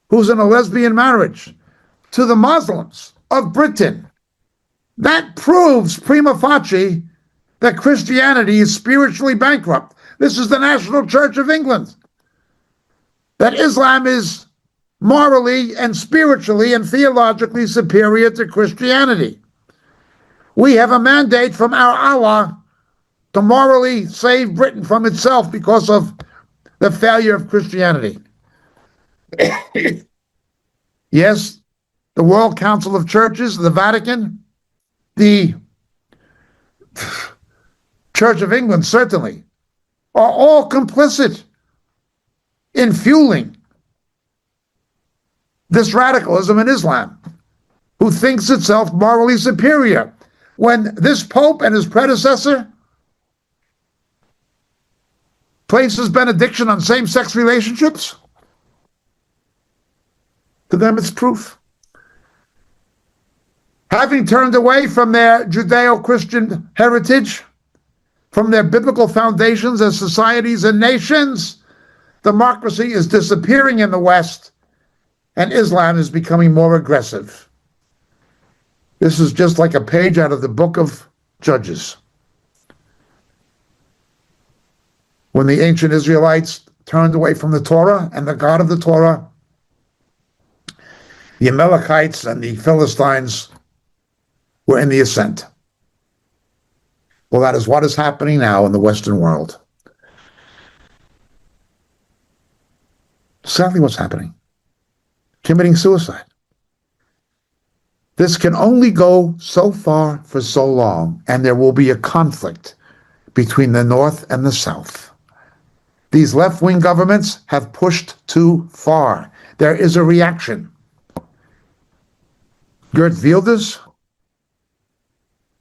who's in a lesbian marriage, to the Muslims of Britain, that proves prima facie that Christianity is spiritually bankrupt. This is the National Church of England. That Islam is morally and spiritually and theologically superior to Christianity. We have a mandate from our Allah to morally save Britain from itself because of the failure of Christianity. Yes, the World Council of Churches, the Vatican, the Church of England, certainly, are all complicit in fueling this radicalism in Islam, who thinks itself morally superior. When this Pope and his predecessor places benediction on same-sex relationships, to them it's proof. Having turned away from their Judeo-Christian heritage, from their biblical foundations as societies and nations, democracy is disappearing in the West, and Islam is becoming more aggressive. This is just like a page out of the book of Judges. When the ancient Israelites turned away from the Torah and the God of the Torah, the Amalekites and the Philistines were in the ascent. Well, that is what is happening now in the Western world. Sadly, what's happening? Committing suicide. This can only go so far for so long, and there will be a conflict between the North and the South. These left-wing governments have pushed too far. There is a reaction. Geert Wilders,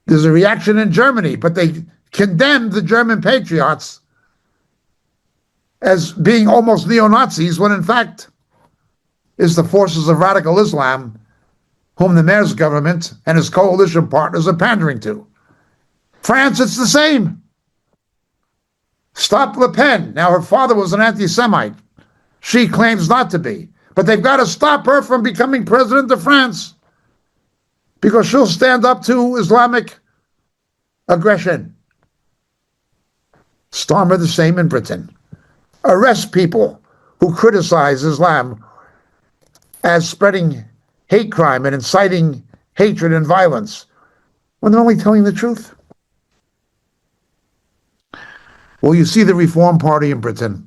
there's a reaction in Germany, but they condemned the German patriots as being almost neo-Nazis, when in fact is the forces of radical Islam whom the mayor's government and his coalition partners are pandering to. France, it's the same. Stop Le Pen. Now, her father was an anti-Semite. She claims not to be. But they've got to stop her from becoming president of France, because she'll stand up to Islamic aggression. Starmer, the same in Britain. Arrest people who criticize Islam as spreading hate crime and inciting hatred and violence, when they're only telling the truth. Well, you see the Reform Party in Britain,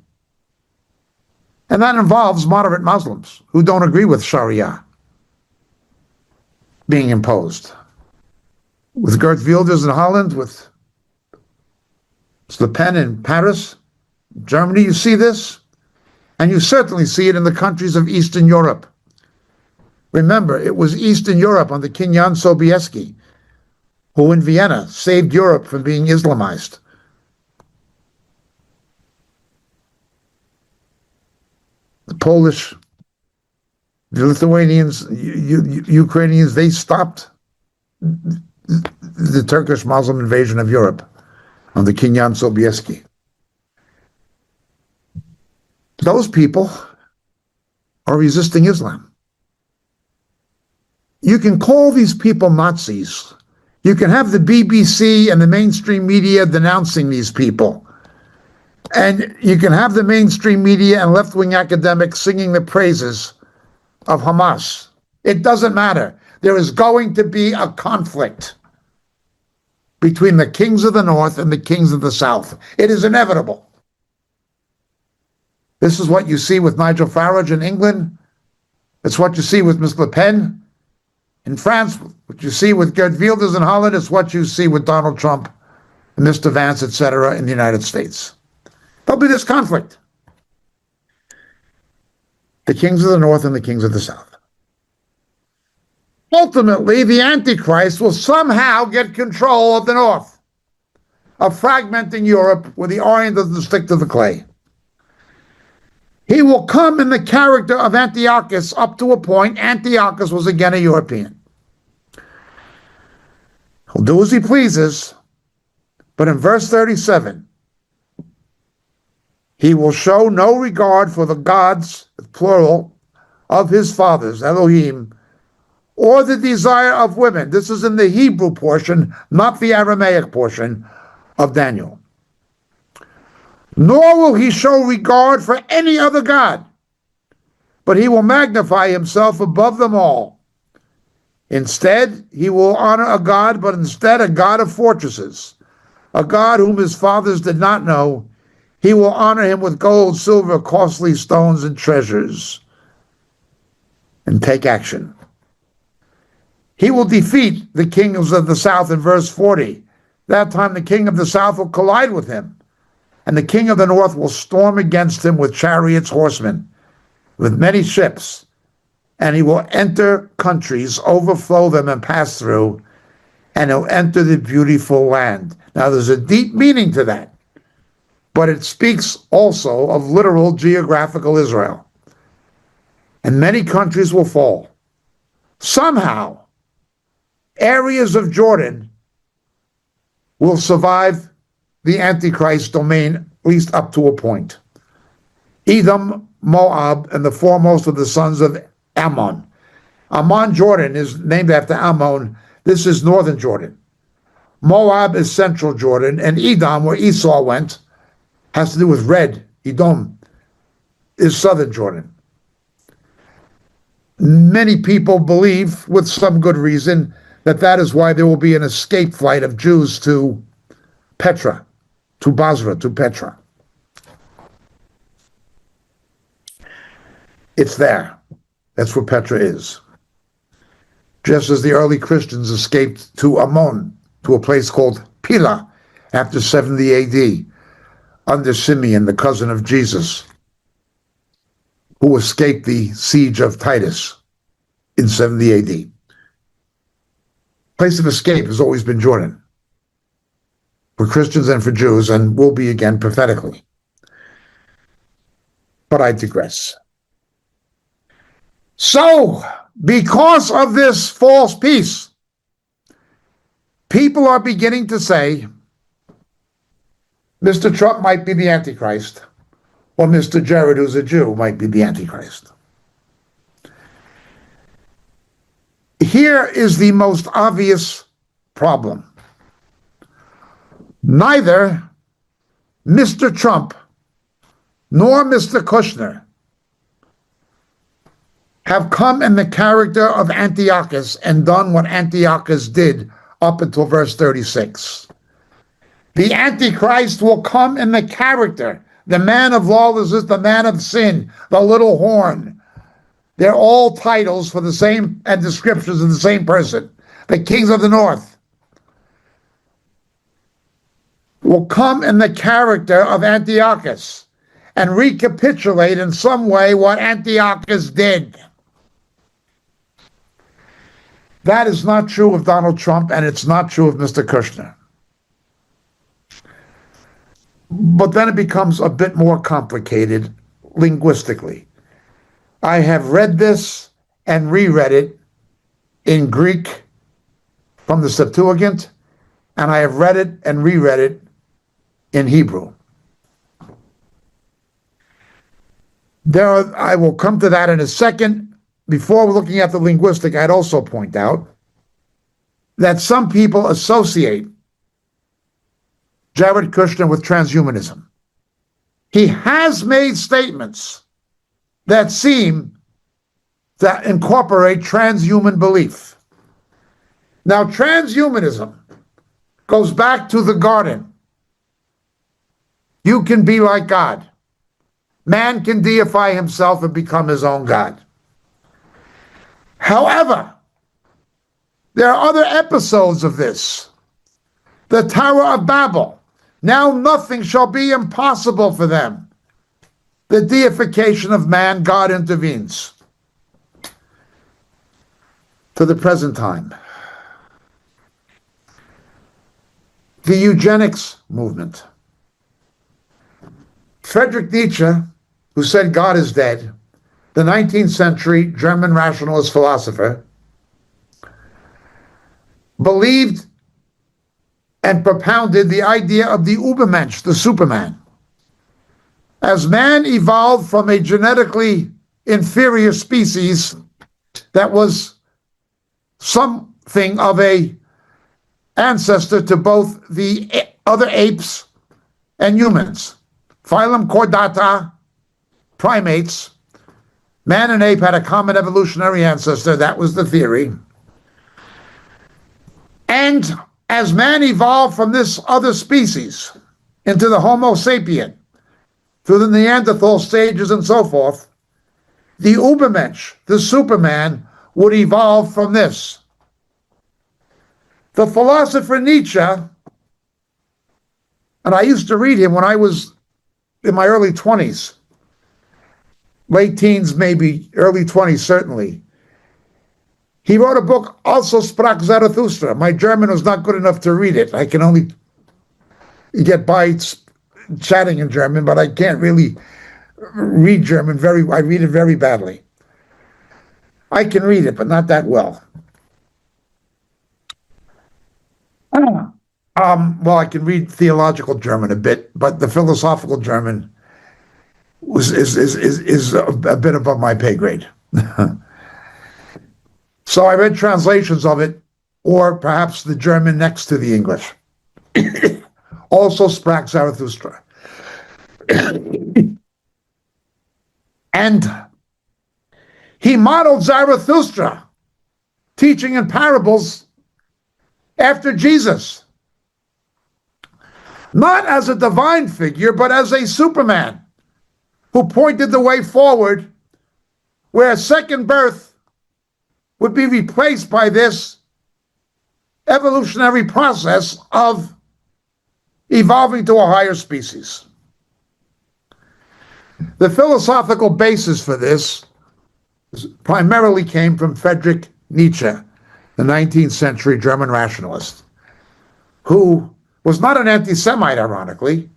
and that involves moderate Muslims who don't agree with Sharia being imposed. With Geert Wilders in Holland, with Le Pen in Paris, Germany, you see this, and you certainly see it in the countries of Eastern Europe. Remember, it was Eastern Europe under King Jan Sobieski who in Vienna saved Europe from being Islamized. The Polish, the Lithuanians, Ukrainians, they stopped the Turkish Muslim invasion of Europe under King Jan Sobieski. Those people are resisting Islam. You can call these people Nazis. You can have the BBC and the mainstream media denouncing these people And you can have the mainstream media and left-wing academics singing the praises of Hamas. It doesn't matter. There is going to be a conflict between the kings of the north and the kings of the south. It is inevitable. This is what you see with Nigel Farage in England. It's what you see with Ms. Le Pen in France. What you see with Geert Wilders in Holland. It's what you see with Donald Trump and Mr. Vance, etc. in the United States. There'll be this conflict. The kings of the north and the kings of the south. Ultimately, the Antichrist will somehow get control of the north, of fragmenting Europe where the iron doesn't stick to the clay. He will come in the character of Antiochus up to a point. Antiochus was again a European. He'll do as he pleases, but in verse 37, he will show no regard for the gods, plural, of his fathers, Elohim, or the desire of women. This is in the Hebrew portion, not the Aramaic portion of Daniel. Nor will he show regard for any other god, but he will magnify himself above them all. Instead, he will honor a god, but instead a god of fortresses, a god whom his fathers did not know. He will honor him with gold, silver, costly stones, and treasures, and take action. He will defeat the kings of the south in verse 40. That time the king of the south will collide with him, and the king of the north will storm against him with chariots, horsemen, with many ships, and he will enter countries, overflow them, and pass through, and he'll enter the beautiful land. Now there's a deep meaning to that, but it speaks also of literal geographical Israel. And many countries will fall. Somehow, areas of Jordan will survive the Antichrist domain, at least up to a point. Edom, Moab, and the foremost of the sons of Ammon. Ammon, Jordan, is named after Ammon. This is northern Jordan. Moab is central Jordan, and Edom, where Esau went, has to do with red. Edom is southern Jordan. Many people believe, with some good reason, that that is why there will be an escape flight of Jews to Petra, to Basra, to Petra. It's there. That's where Petra is. Just as the early Christians escaped to Ammon, to a place called Pila, after 70 AD, under Simeon, the cousin of Jesus, who escaped the siege of Titus in 70 AD. Place of escape has always been Jordan, for Christians and for Jews, and will be again prophetically. But I digress. So, because of this false peace, people are beginning to say, Mr. Trump might be the Antichrist, or Mr. Jared, who's a Jew, might be the Antichrist. Here is the most obvious problem. Neither Mr. Trump nor Mr. Kushner have come in the character of Antiochus and done what Antiochus did up until verse 36. The Antichrist will come in the character, the man of lawlessness, the man of sin, the little horn. They're all titles for the same and descriptions of the same person. The kings of the north will come in the character of Antiochus and recapitulate in some way what Antiochus did. That is not true of Donald Trump, and it's not true of Mr. Kushner. But then it becomes a bit more complicated linguistically. I have read this and reread it in Greek from the Septuagint, and I have read it and reread it in Hebrew. I will come to that in a second. Before looking at the linguistic, I'd also point out that some people associate Jared Kushner with transhumanism. he has made statements that seem to incorporate transhuman belief. Now, transhumanism goes back to the garden. You can be like God. Man can deify himself and become his own God. However, there are other episodes of this. The Tower of Babel. Now nothing shall be impossible for them. The deification of man, God intervenes. To the present time. The eugenics movement. Friedrich Nietzsche, who said God is dead, the 19th century German rationalist philosopher, believed and propounded the idea of the Übermensch, the Superman. As man evolved from a genetically inferior species that was something of a ancestor to both the other apes and humans. Phylum Chordata, primates. Man and ape had a common evolutionary ancestor. That was the theory. And as man evolved from this other species into the Homo sapien, through the Neanderthal stages and so forth, the Übermensch, the Superman, would evolve from this. The philosopher Nietzsche, and I used to read him when I was in my early 20s, late teens maybe, early 20s certainly. He wrote a book, Also sprach Zarathustra. My German was not good enough to read it. I can only get by chatting in German, but I can't really read German I read it very badly. I can read it, but not that well. Well, I can read theological German a bit, but the philosophical German is a bit above my pay grade. So I read translations of it, or perhaps the German next to the English. Also sprach Zarathustra. And he modeled Zarathustra, teaching in parables after Jesus. Not as a divine figure, but as a Superman who pointed the way forward, where a second birth would be replaced by this evolutionary process of evolving to a higher species. The philosophical basis for this primarily came from Friedrich Nietzsche, the 19th century German rationalist, who was not an anti-Semite, ironically.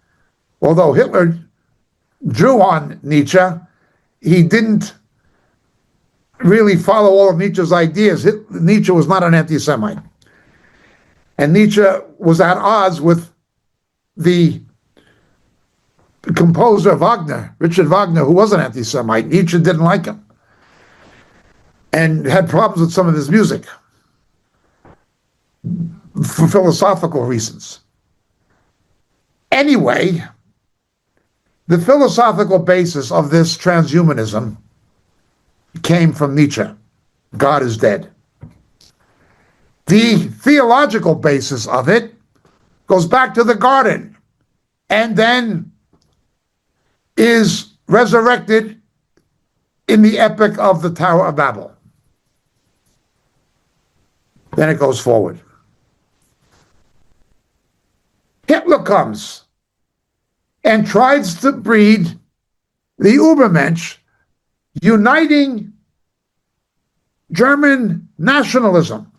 Although Hitler drew on Nietzsche, he didn't really follow all of Nietzsche's ideas. Nietzsche was not an anti-Semite. And Nietzsche was at odds with the composer Wagner, Richard Wagner, who was an anti-Semite. Nietzsche didn't like him and had problems with some of his music for philosophical reasons. Anyway, the philosophical basis of this transhumanism came from Nietzsche. God is dead. The theological basis of it goes back to the garden and then is resurrected in the epic of the Tower of Babel. Then it goes forward. Hitler comes and tries to breed the Übermensch, uniting German nationalism,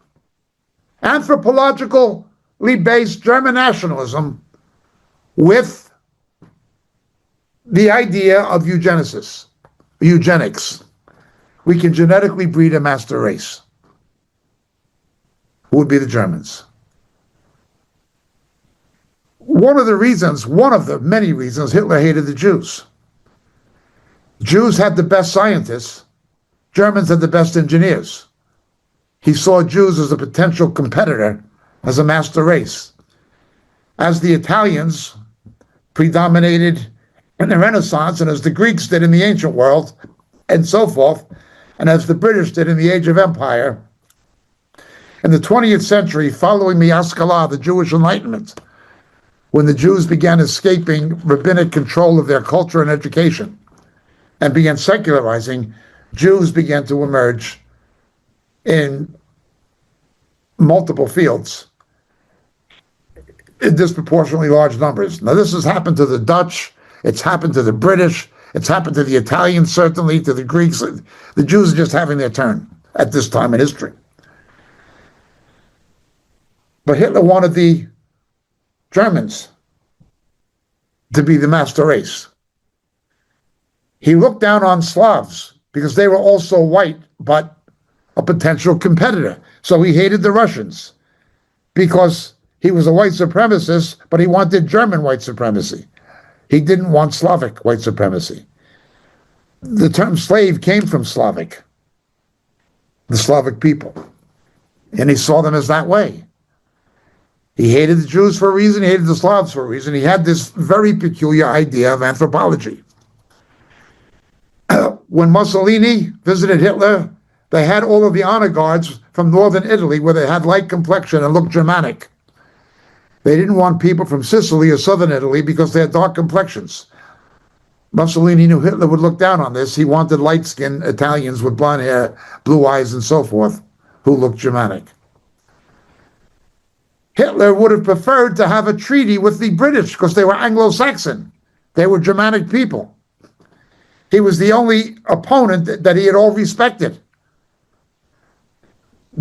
anthropologically based German nationalism, with the idea of eugenics. We can genetically breed a master race. Who would be the Germans? One of the many reasons Hitler hated the Jews. Jews had the best scientists. Germans had the best engineers. He saw Jews as a potential competitor, as a master race. As the Italians predominated in the Renaissance, and as the Greeks did in the ancient world, and so forth, and as the British did in the Age of Empire. In the 20th century, following the Haskalah, the Jewish Enlightenment, when the Jews began escaping rabbinic control of their culture and education and began secularizing, Jews began to emerge in multiple fields in disproportionately large numbers. Now, this has happened to the Dutch, it's happened to the British, it's happened to the Italians, certainly, to the Greeks. The Jews are just having their turn at this time in history. But Hitler wanted the Germans to be the master race. He looked down on Slavs because they were also white, but a potential competitor. So he hated the Russians because he was a white supremacist, but he wanted German white supremacy. He didn't want Slavic white supremacy. The term slave came from Slavic, the Slavic people, and he saw them as that way. He hated the Jews for a reason, he hated the Slavs for a reason. He had this very peculiar idea of anthropology. When Mussolini visited Hitler, they had all of the honor guards from northern Italy where they had light complexion and looked Germanic. They didn't want people from Sicily or southern Italy because they had dark complexions. Mussolini knew Hitler would look down on this. He wanted light-skinned Italians with blonde hair, blue eyes, and so forth, who looked Germanic. Hitler would have preferred to have a treaty with the British because they were Anglo-Saxon. They were Germanic people. He was the only opponent that he had all respected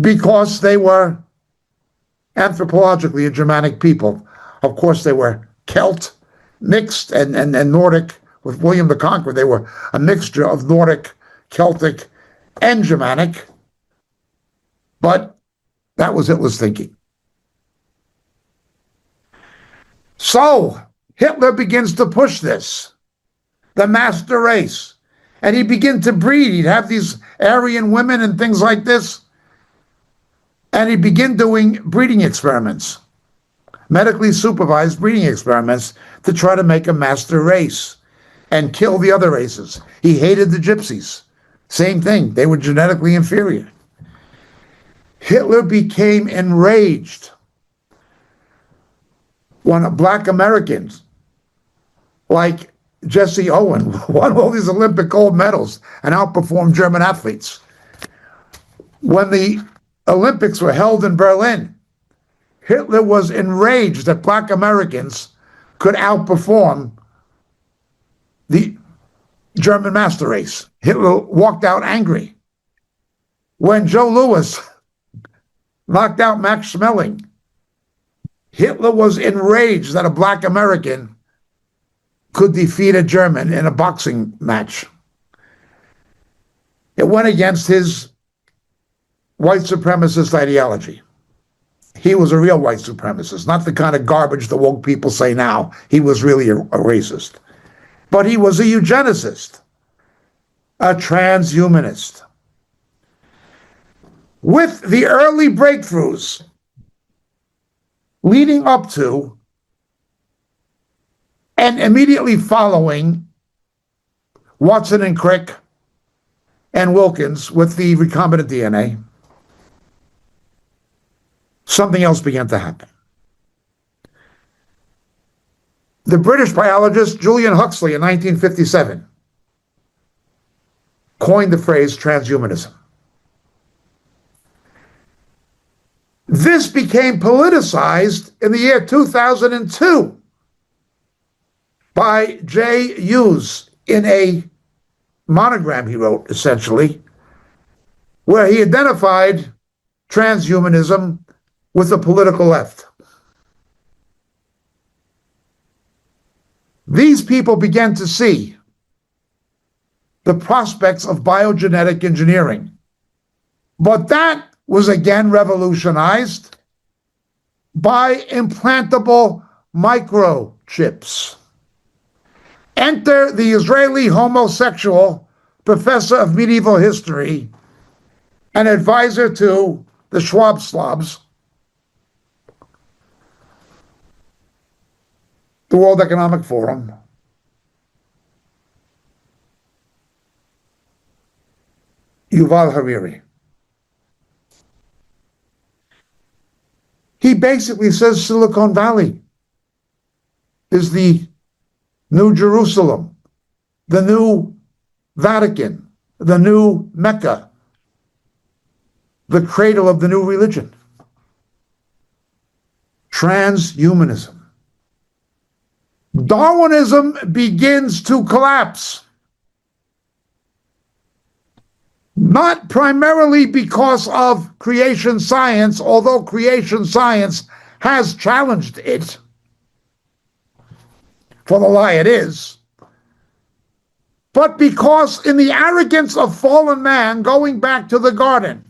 because they were anthropologically a Germanic people. Of course, they were Celt, mixed, and Nordic. With William the Conqueror, they were a mixture of Nordic, Celtic, and Germanic. But that was Hitler's thinking. So Hitler begins to push this, the master race. And he'd begin to breed. He'd have these Aryan women and things like this. And he'd begin doing breeding experiments, medically supervised breeding experiments to try to make a master race and kill the other races. He hated the gypsies. Same thing. They were genetically inferior. Hitler became enraged when black Americans like Jesse Owen won all these Olympic gold medals and outperformed German athletes. When the Olympics were held in Berlin, Hitler was enraged that black Americans could outperform the German master race. Hitler walked out angry. When Joe Louis knocked out Max Schmeling, Hitler was enraged that a black American could defeat a German in a boxing match. It went against his white supremacist ideology. He was a real white supremacist, not the kind of garbage the woke people say now. He was really a racist. But he was a eugenicist, a transhumanist. With the early breakthroughs leading up to and immediately following Watson and Crick and Wilkins with the recombinant DNA, something else began to happen. The British biologist Julian Huxley in 1957 coined the phrase transhumanism. This became politicized in the year 2002 by J. Hughes in a monogram he wrote, essentially, where he identified transhumanism with the political left. These people began to see the prospects of biogenetic engineering. But that was again revolutionized by implantable microchips. Enter the Israeli homosexual professor of medieval history and advisor to the Schwab Slavs, the World Economic Forum, Yuval Harari. He basically says Silicon Valley is the New Jerusalem, the new Vatican, the new Mecca, the cradle of the new religion. Transhumanism. Darwinism begins to collapse. Not primarily because of creation science, although creation science has challenged it for the lie it is, but because in the arrogance of fallen man, going back to the garden,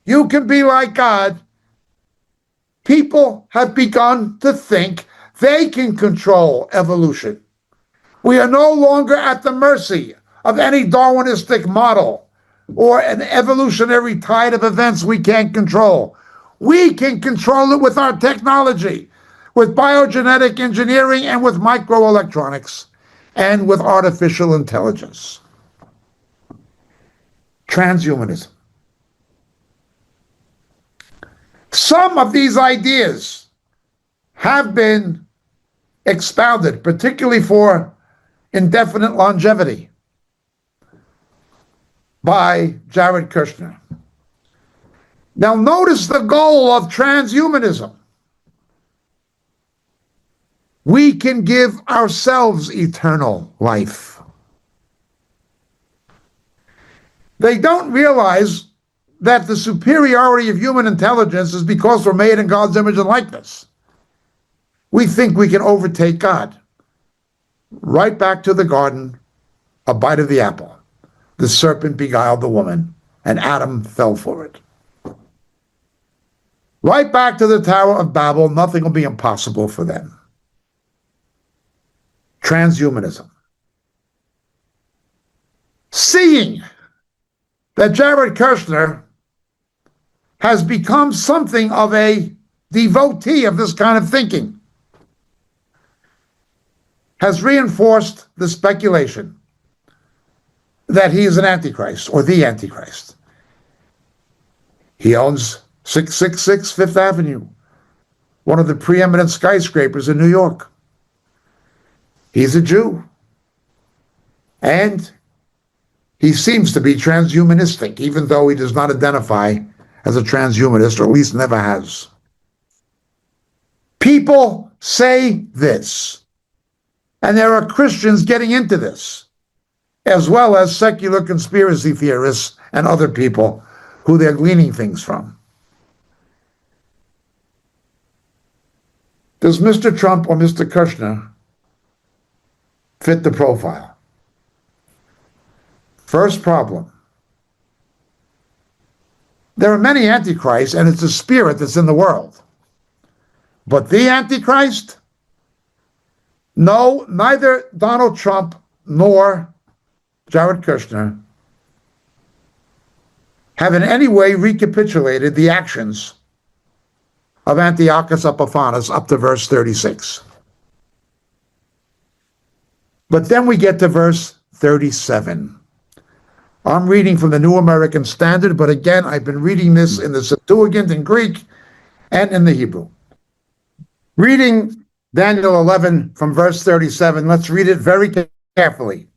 you can be like God, people have begun to think they can control evolution. We are no longer at the mercy of any Darwinistic model or an evolutionary tide of events we can't control. We can control it with our technology, with biogenetic engineering and with microelectronics and with artificial intelligence. Transhumanism. Some of these ideas have been expounded, particularly for indefinite longevity, by Jared Kushner. Now notice the goal of transhumanism. We can give ourselves eternal life. They don't realize that the superiority of human intelligence is because we're made in God's image and likeness. We think we can overtake God. Right back to the garden, a bite of the apple. The serpent beguiled the woman, and Adam fell for it. Right back to the Tower of Babel, nothing will be impossible for them. Transhumanism. Seeing that Jared Kushner has become something of a devotee of this kind of thinking, has reinforced the speculation that he is an Antichrist, or the Antichrist. He owns 666 Fifth Avenue, one of the preeminent skyscrapers in New York. He's a Jew. And he seems to be transhumanistic, even though he does not identify as a transhumanist, or at least never has. People say this, and there are Christians getting into this, as well as secular conspiracy theorists and other people who they're gleaning things from. Does Mr. Trump or Mr. Kushner fit the profile? First problem. There are many antichrists, and it's a spirit that's in the world. But the Antichrist? No, neither Donald Trump nor Jared Kushner have in any way recapitulated the actions of Antiochus Epiphanes up to verse 36. But then we get to verse 37. I'm reading from the New American Standard, but again, I've been reading this in the Septuagint in Greek and in the Hebrew. Reading Daniel 11 from verse 37, let's read it very carefully.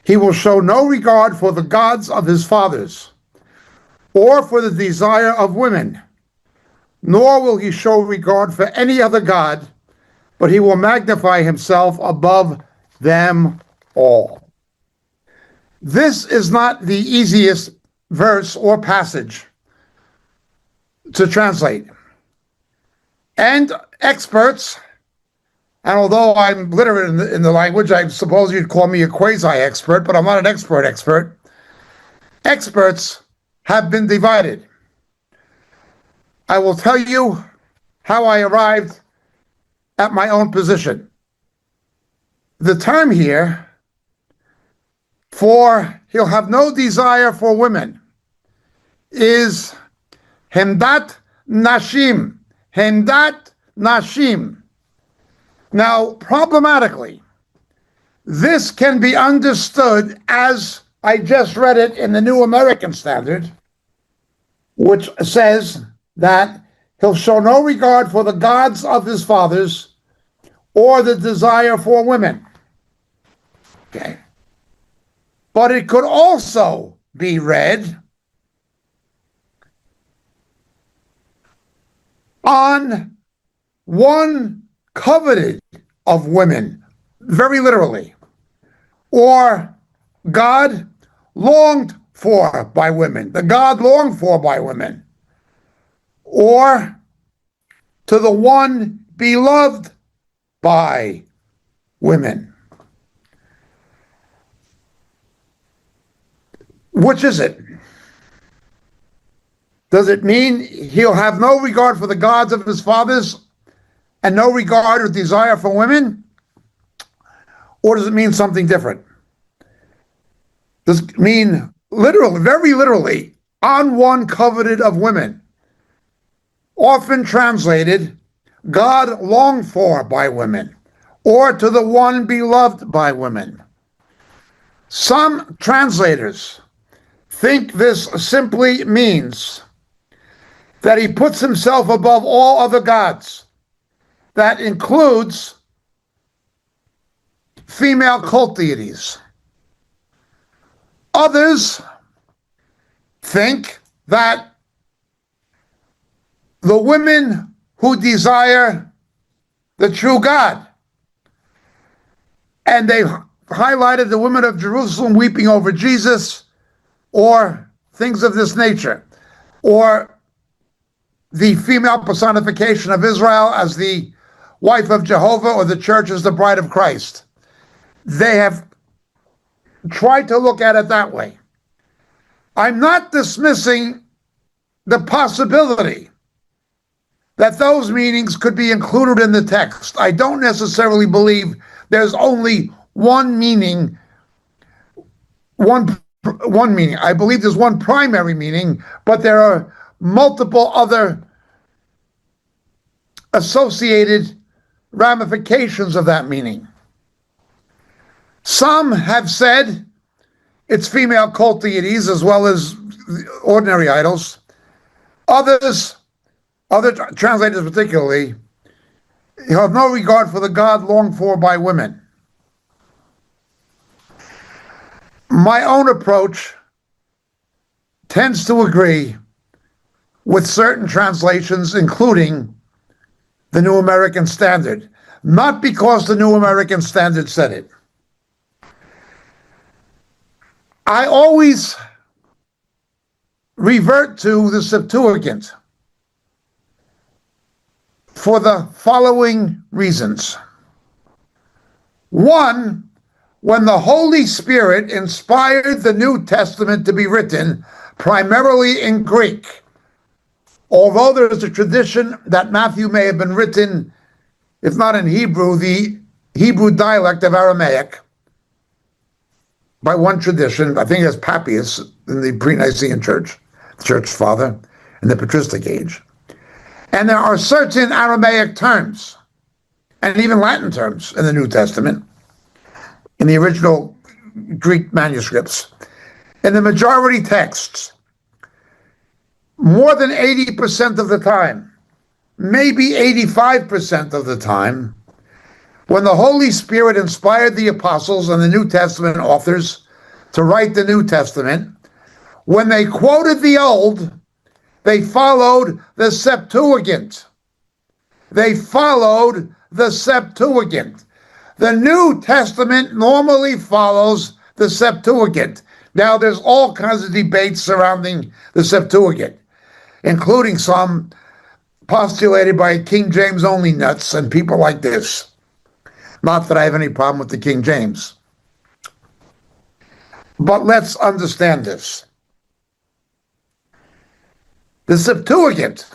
He will show no regard for the gods of his fathers, or for the desire of women, nor will he show regard for any other god, but he will magnify himself above them all. This is not the easiest verse or passage to translate. And experts, and although I'm literate in the language, I suppose you'd call me a quasi-expert, but I'm not an expert. Experts have been divided. I will tell you how I arrived at my own position. The term here for he'll have no desire for women is hemdat nashim. Hemdat nashim. Now, problematically, this can be understood as I just read it in the New American Standard, which says that he'll show no regard for the gods of his fathers or the desire for women. Okay. But it could also be read on one coveted of women, very literally, or God longed for by women, the God longed for by women, or to the one beloved by women. Which is it? Does it mean he'll have no regard for the gods of his fathers and no regard or desire for women? Or does it mean something different? Does it mean literally, very literally, on one coveted of women? Often translated, God longed for by women, or to the one beloved by women. Some translators think this simply means that he puts himself above all other gods. That includes female cult deities. Others think that the women who desire the true God, and they highlighted the women of Jerusalem weeping over Jesus, or things of this nature, or the female personification of Israel as the wife of Jehovah, or the church as the bride of Christ. They have tried to look at it that way. I'm not dismissing the possibility that those meanings could be included in the text. I don't necessarily believe there's only one meaning, one meaning. I believe there's one primary meaning, but there are multiple other associated ramifications of that meaning. Some have said it's female cult deities as well as ordinary idols. Others, other translators particularly, have no regard for the God longed for by women. My own approach tends to agree with certain translations, including the New American Standard, not because the New American Standard said it. I always revert to the Septuagint for the following reasons. One, when the Holy Spirit inspired the New Testament to be written primarily in Greek, although there is a tradition that Matthew may have been written, if not in Hebrew, the Hebrew dialect of Aramaic, by one tradition, I think it's Papias in the pre-Nicene church father, in the patristic age. And there are certain Aramaic terms, and even Latin terms in the New Testament, in the original Greek manuscripts. In the majority texts, more than 80% of the time, maybe 85% of the time, when the Holy Spirit inspired the apostles and the New Testament authors to write the New Testament, when they quoted the Old, they followed the Septuagint. They followed the Septuagint. The New Testament normally follows the Septuagint. Now, there's all kinds of debates surrounding the Septuagint, including some postulated by King James only nuts and people like this. Not that I have any problem with the King James. But let's understand this. The Septuagint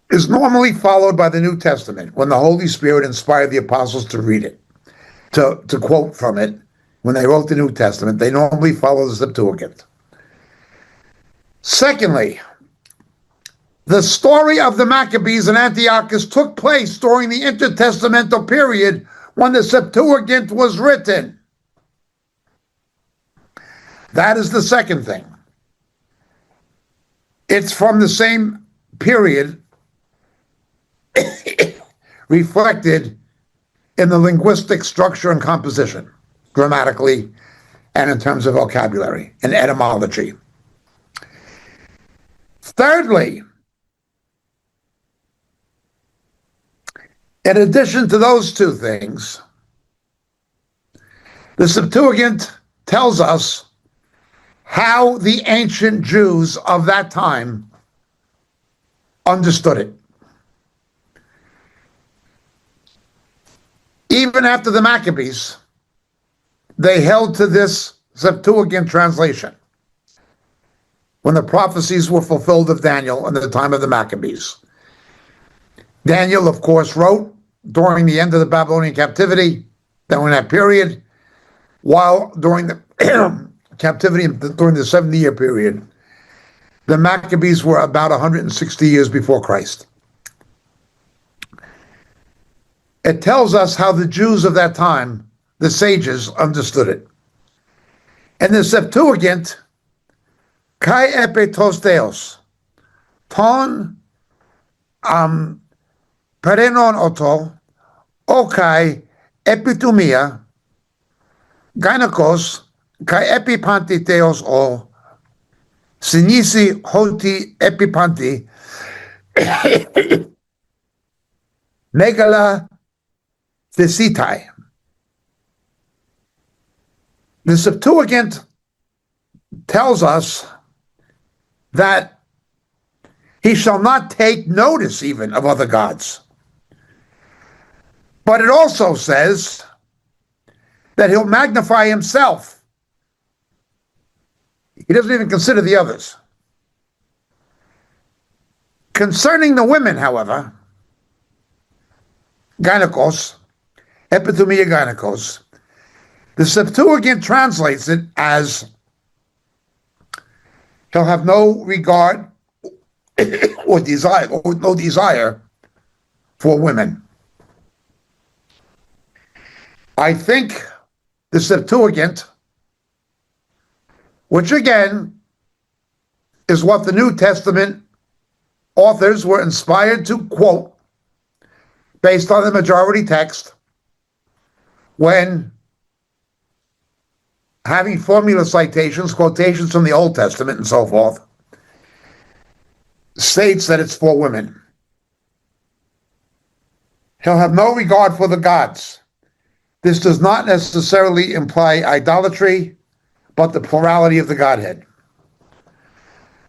is normally followed by the New Testament when the Holy Spirit inspired the apostles to read it, to quote from it. When they wrote the New Testament, they normally follow the Septuagint. Secondly, the story of the Maccabees and Antiochus took place during the intertestamental period when the Septuagint was written. That is the second thing. It's from the same period reflected in the linguistic structure and composition, grammatically and in terms of vocabulary and etymology. Thirdly, in addition to those two things, the Septuagint tells us how the ancient Jews of that time understood it. Even after the Maccabees, they held to this Septuagint translation when the prophecies were fulfilled of Daniel in the time of the Maccabees. Daniel, of course, wrote during the end of the Babylonian captivity, during that period, while during the captivity, during the 70-year period, the Maccabees were about 160 years before Christ. It tells us how the Jews of that time, the sages, understood it. In the Septuagint, kai epetos theos, ton perenon oto, okai epitumia, gynekos, kai epipanti theos o, sinisi hoti epipanti, megala thesitai. The Septuagint tells us that he shall not take notice even of other gods. But it also says that he'll magnify himself. He doesn't even consider the others. Concerning the women, however, gynekos, epitumia gynekos, the Septuagint translates it as he'll have no regard or desire, or no desire for women. I think the Septuagint, which again is what the New Testament authors were inspired to quote based on the majority text, when having formula citations, quotations from the Old Testament and so forth, states that it's for women. He'll have no regard for the gods. This does not necessarily imply idolatry, but the plurality of the Godhead.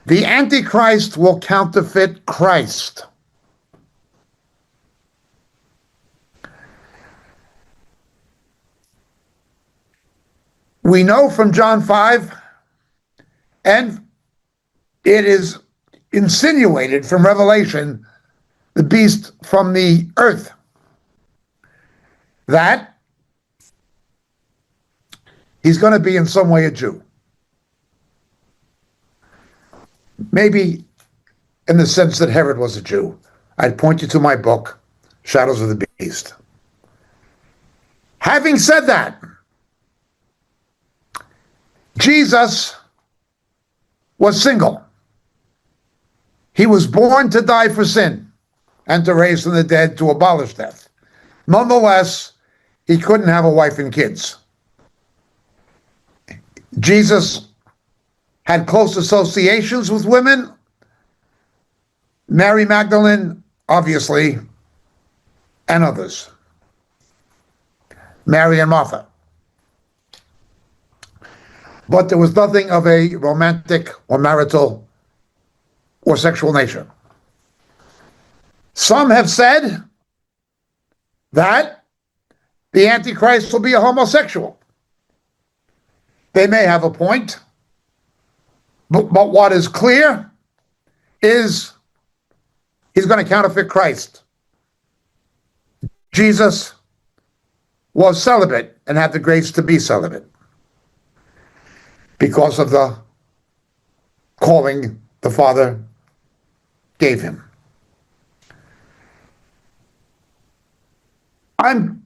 The Antichrist will counterfeit Christ. We know from John 5, and it is insinuated from Revelation, the beast from the earth, that he's going to be in some way a Jew. Maybe in the sense that Herod was a Jew. I'd point you to my book, Shadows of the Beast. Having said that, Jesus was single. He was born to die for sin and to raise from the dead to abolish death. Nonetheless, he couldn't have a wife and kids. Jesus had close associations with women. Mary Magdalene, obviously, and others. Mary and Martha. But there was nothing of a romantic or marital or sexual nature. Some have said that the Antichrist will be a homosexual. They may have a point, but what is clear is he's going to counterfeit Christ. Jesus was celibate and had the grace to be celibate because of the calling the Father gave him. I'm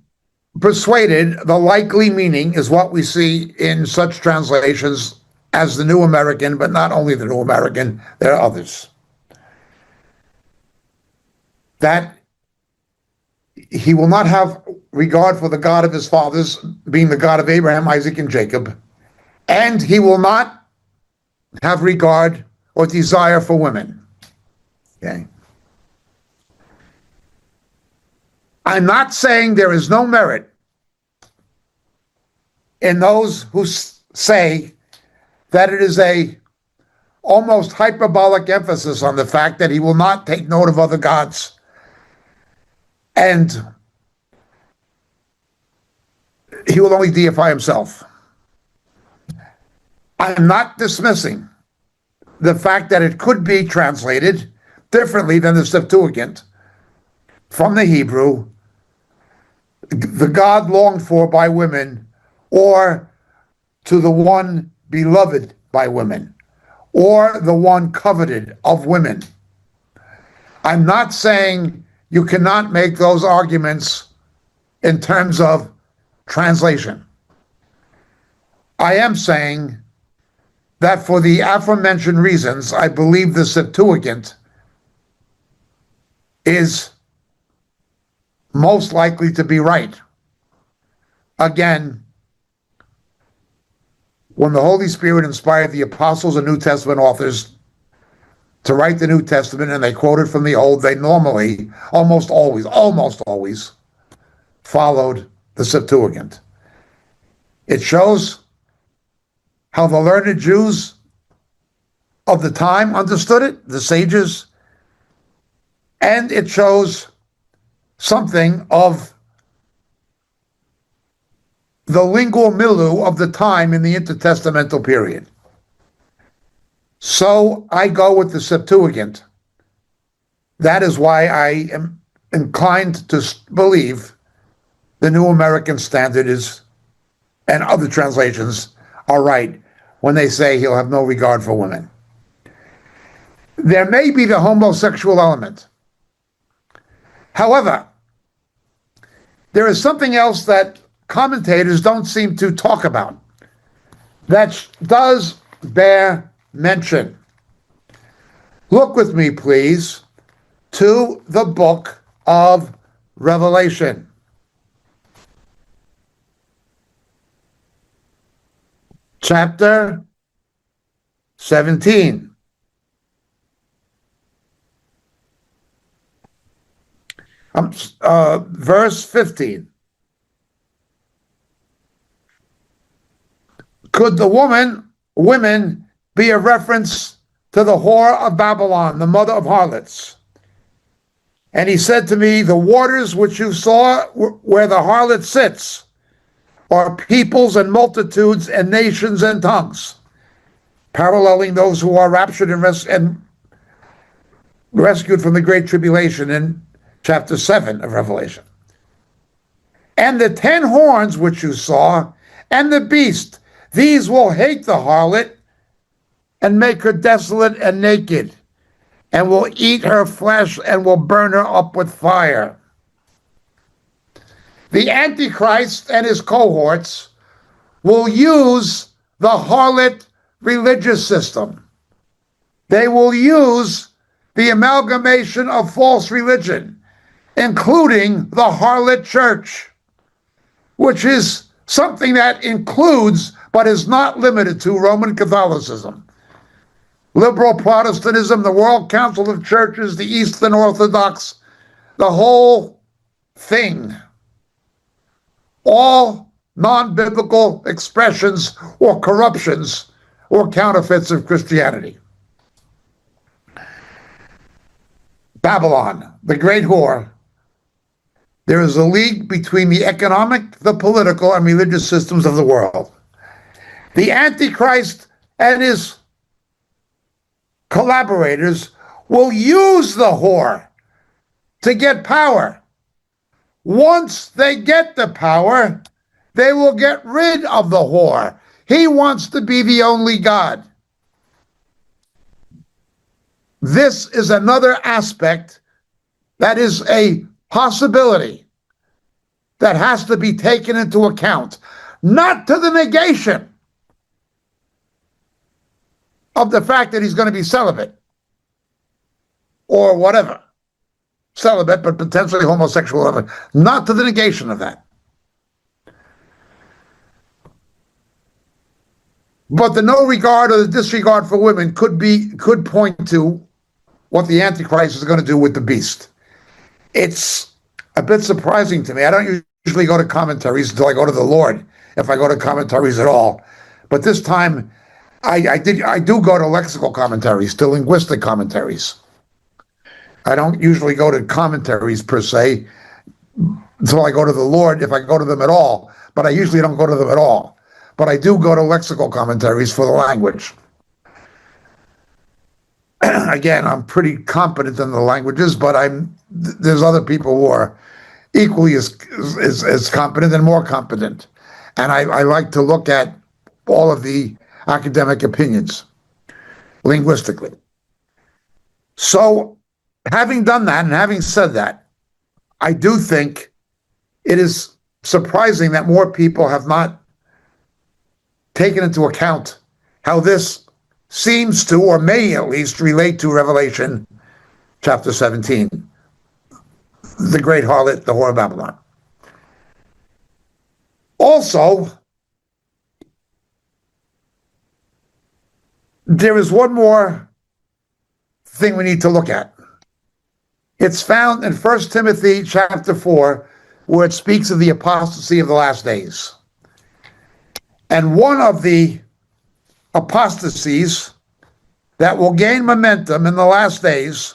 persuaded the likely meaning is what we see in such translations as the New American, but not only the New American, there are others. That he will not have regard for the God of his fathers, being the God of Abraham, Isaac, and Jacob, and he will not have regard or desire for women. Okay. I'm not saying there is no merit in those who say that it is a almost hyperbolic emphasis on the fact that he will not take note of other gods and he will only deify himself. I'm not dismissing the fact that it could be translated differently than the Septuagint from the Hebrew, the God longed for by women, or to the one beloved by women, or the one coveted of women. I'm not saying you cannot make those arguments in terms of translation. I am saying that for the aforementioned reasons, I believe the Septuagint is most likely to be right. Again, when the Holy Spirit inspired the apostles and New Testament authors to write the New Testament and they quoted from the Old, they normally, almost always followed the Septuagint. It shows how the learned Jews of the time understood it, the sages, and it shows something of the lingual milieu of the time in the intertestamental period. So I go with the Septuagint. That is why I am inclined to believe the New American Standard is, and other translations are right when they say he'll have no regard for women. There may be the homosexual element. However, there is something else that commentators don't seem to talk about that does bear mention. Look with me, please, to the book of Revelation. Chapter 17. Verse 15. Could the women be a reference to the whore of Babylon, the mother of harlots? And he said to me, the waters which you saw where the harlot sits are peoples and multitudes and nations and tongues, paralleling those who are raptured and rescued from the great tribulation in chapter 7 of Revelation. And the 10 horns which you saw, and the beast, these will hate the harlot and make her desolate and naked, and will eat her flesh and will burn her up with fire. The Antichrist and his cohorts will use the harlot religious system. They will use the amalgamation of false religion, including the harlot church, which is something that includes but is not limited to Roman Catholicism, liberal Protestantism, the World Council of Churches, the Eastern Orthodox, the whole thing. All non-biblical expressions or corruptions or counterfeits of Christianity. Babylon, the great whore. There is a league between the economic, the political, and religious systems of the world. The Antichrist and his collaborators will use the whore to get power. Once they get the power, they will get rid of the whore. He wants to be the only God. This is another aspect that is a possibility that has to be taken into account, not to the negation of the fact that he's going to be celibate or whatever. Celibate, but potentially homosexual, not to the negation of that. But the no regard or the disregard for women could point to what the Antichrist is going to do with the beast. It's a bit surprising to me. I don't usually go to commentaries until I go to the Lord, if I go to commentaries at all. But this time, I do go to lexical commentaries, to linguistic commentaries. I don't usually go to commentaries per se until I go to the Lord, if I go to them at all. But I usually don't go to them at all. But I do go to lexical commentaries for the language. Again, I'm pretty competent in the languages, but there's other people who are equally as competent and more competent. And I like to look at all of the academic opinions linguistically. So, having done that and having said that, I do think it is surprising that more people have not taken into account how this seems to, or may at least, relate to Revelation chapter 17, the great harlot, the whore of Babylon. Also, there is one more thing we need to look at. It's found in 1 Timothy chapter 4, where it speaks of the apostasy of the last days. And one of the apostasies that will gain momentum in the last days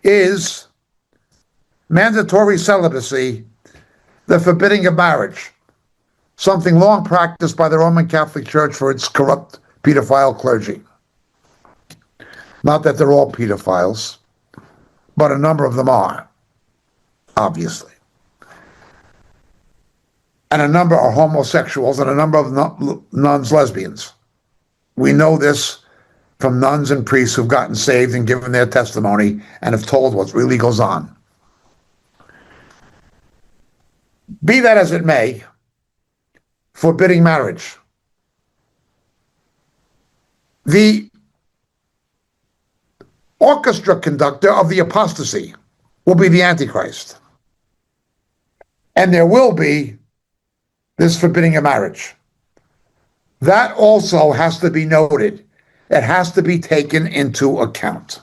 is mandatory celibacy, the forbidding of marriage, something long practiced by the Roman Catholic Church for its corrupt pedophile clergy. Not that they're all pedophiles, but a number of them are, obviously. And a number are homosexuals, and a number of nuns lesbians. We know this from nuns and priests who've gotten saved and given their testimony and have told what really goes on. Be that as it may, forbidding marriage. The orchestra conductor of the apostasy will be the Antichrist. And there will be this forbidding of marriage. That also has to be noted. It has to be taken into account.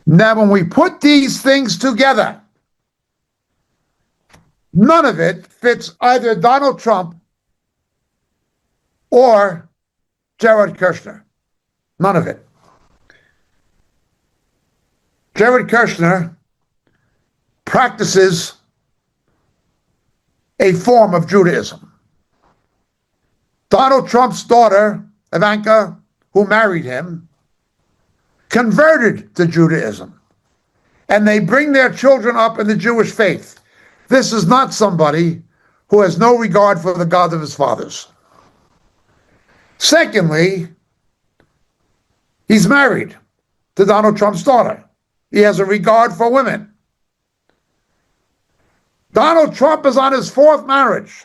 Now, when we put these things together, none of it fits either Donald Trump or Jared Kushner. None of it. Jared Kushner practices a form of Judaism. Donald Trump's daughter, Ivanka, who married him, converted to Judaism. And they bring their children up in the Jewish faith. This is not somebody who has no regard for the God of his fathers. Secondly, he's married to Donald Trump's daughter. He has a regard for women. Donald Trump is on his fourth marriage.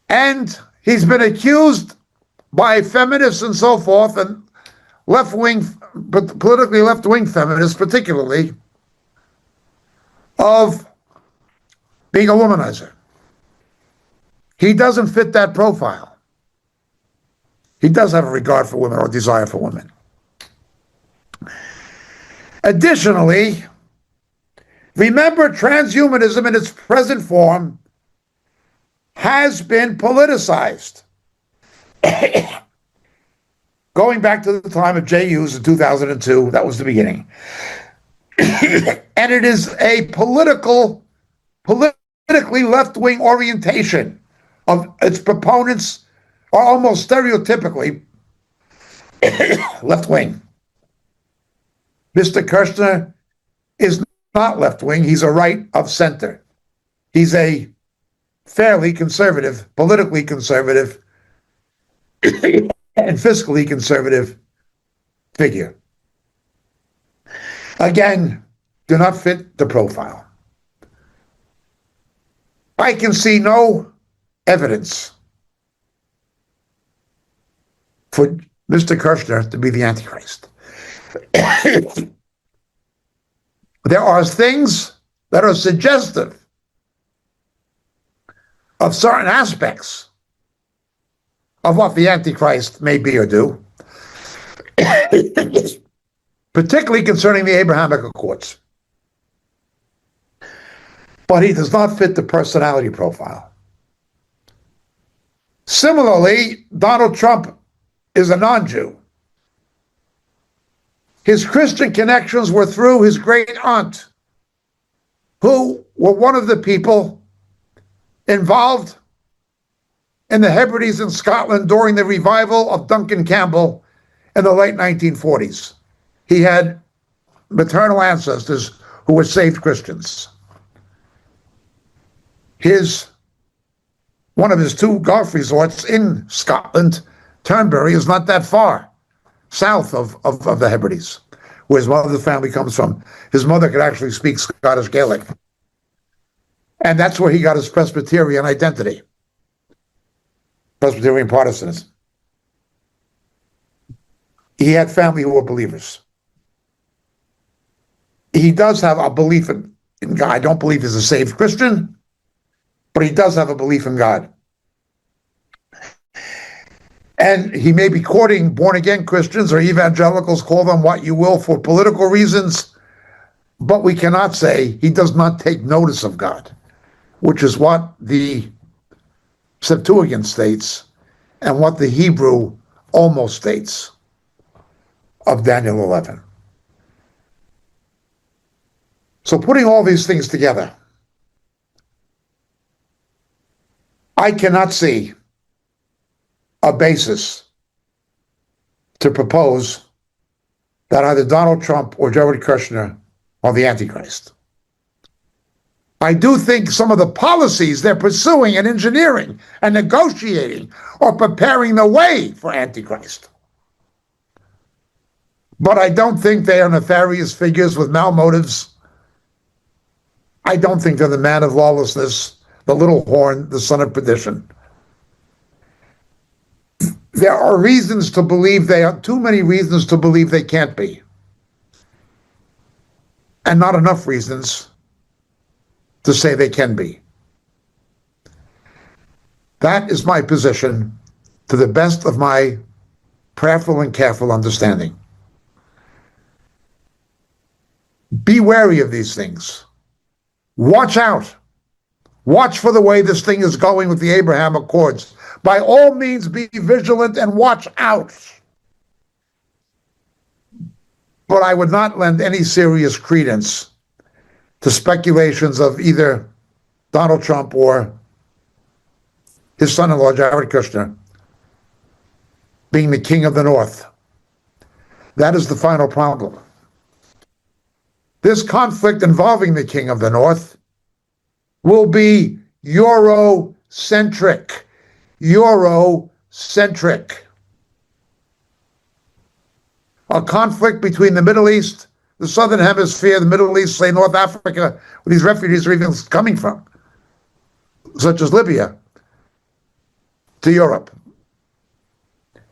And he's been accused by feminists and so forth, and left-wing, but politically left-wing feminists particularly, of being a womanizer. He doesn't fit that profile. He does have a regard for women or desire for women. Additionally, remember, transhumanism in its present form has been politicized. Going back to the time of Jay Hughes in 2002, that was the beginning. And it is a politically left-wing orientation of its proponents are almost stereotypically left-wing. Mr. Kushner is not left-wing. He's a right of center. He's a fairly conservative, politically conservative, and fiscally conservative figure. Again, do not fit the profile. I can see no evidence for Mr. Kushner to be the Antichrist. There are things that are suggestive of certain aspects of what the Antichrist may be or do, particularly concerning the Abrahamic Accords. But he does not fit the personality profile. Similarly, Donald Trump is a non-Jew. His Christian connections were through his great aunt, who were one of the people involved in the Hebrides in Scotland during the revival of Duncan Campbell in the late 1940s. He had maternal ancestors who were saved Christians. One of his two golf resorts in Scotland, Turnberry, is not that far south of the Hebrides, where his mother's family comes from. His mother could actually speak Scottish Gaelic. And that's where he got his Presbyterian identity, Presbyterian Protestantism. He had family who were believers. He does have a belief in God. I don't believe he's a saved Christian, but he does have a belief in God. And he may be courting born-again Christians or evangelicals, call them what you will, for political reasons, but we cannot say he does not take notice of God, which is what the Septuagint states and what the Hebrew almost states of Daniel 11. So putting all these things together, I cannot see a basis to propose that either Donald Trump or Jared Kushner are the Antichrist. I do think some of the policies they're pursuing and engineering and negotiating are preparing the way for Antichrist. But I don't think they are nefarious figures with malmotives. I don't think they're the man of lawlessness, the little horn, the son of perdition. There are reasons to believe too many reasons to believe they can't be. And not enough reasons to say they can be. That is my position to the best of my prayerful and careful understanding. Be wary of these things. Watch out. Watch for the way this thing is going with the Abraham Accords. By all means, be vigilant and watch out. But I would not lend any serious credence to speculations of either Donald Trump or his son-in-law, Jared Kushner, being the king of the North. That is the final problem. This conflict involving the king of the North will be Eurocentric. Eurocentric. A conflict between the Middle East, the Southern Hemisphere, the Middle East, say North Africa, where these refugees are even coming from, such as Libya, to Europe.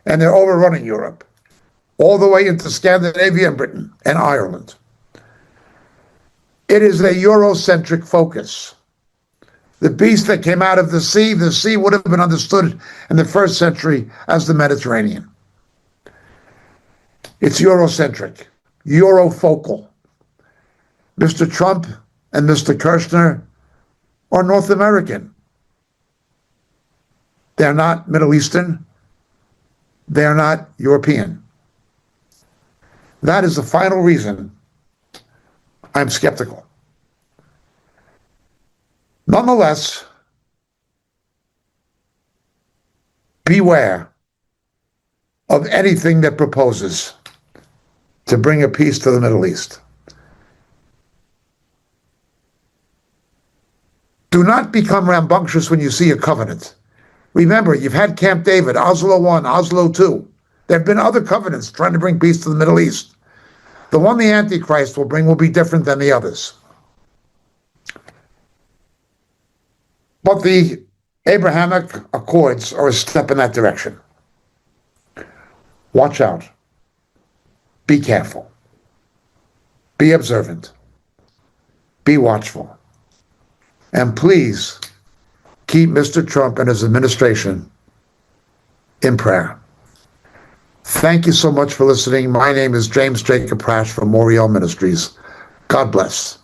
And they're overrunning Europe, all the way into Scandinavia and Britain and Ireland. It is a Eurocentric focus. The beast that came out of the sea would have been understood in the first century as the Mediterranean. It's Eurocentric, Eurofocal. Mr. Trump and Mr. Kushner are North American. They're not Middle Eastern. They're not European. That is the final reason I'm skeptical. Nonetheless, beware of anything that proposes to bring a peace to the Middle East. Do not become rambunctious when you see a covenant. Remember, you've had Camp David, Oslo I, Oslo II. There have been other covenants trying to bring peace to the Middle East. The one the Antichrist will bring will be different than the others. But the Abrahamic Accords are a step in that direction. Watch out. Be careful. Be observant. Be watchful. And please keep Mr. Trump and his administration in prayer. Thank you so much for listening. My name is James Jacob Prasch from Moriel Ministries. God bless.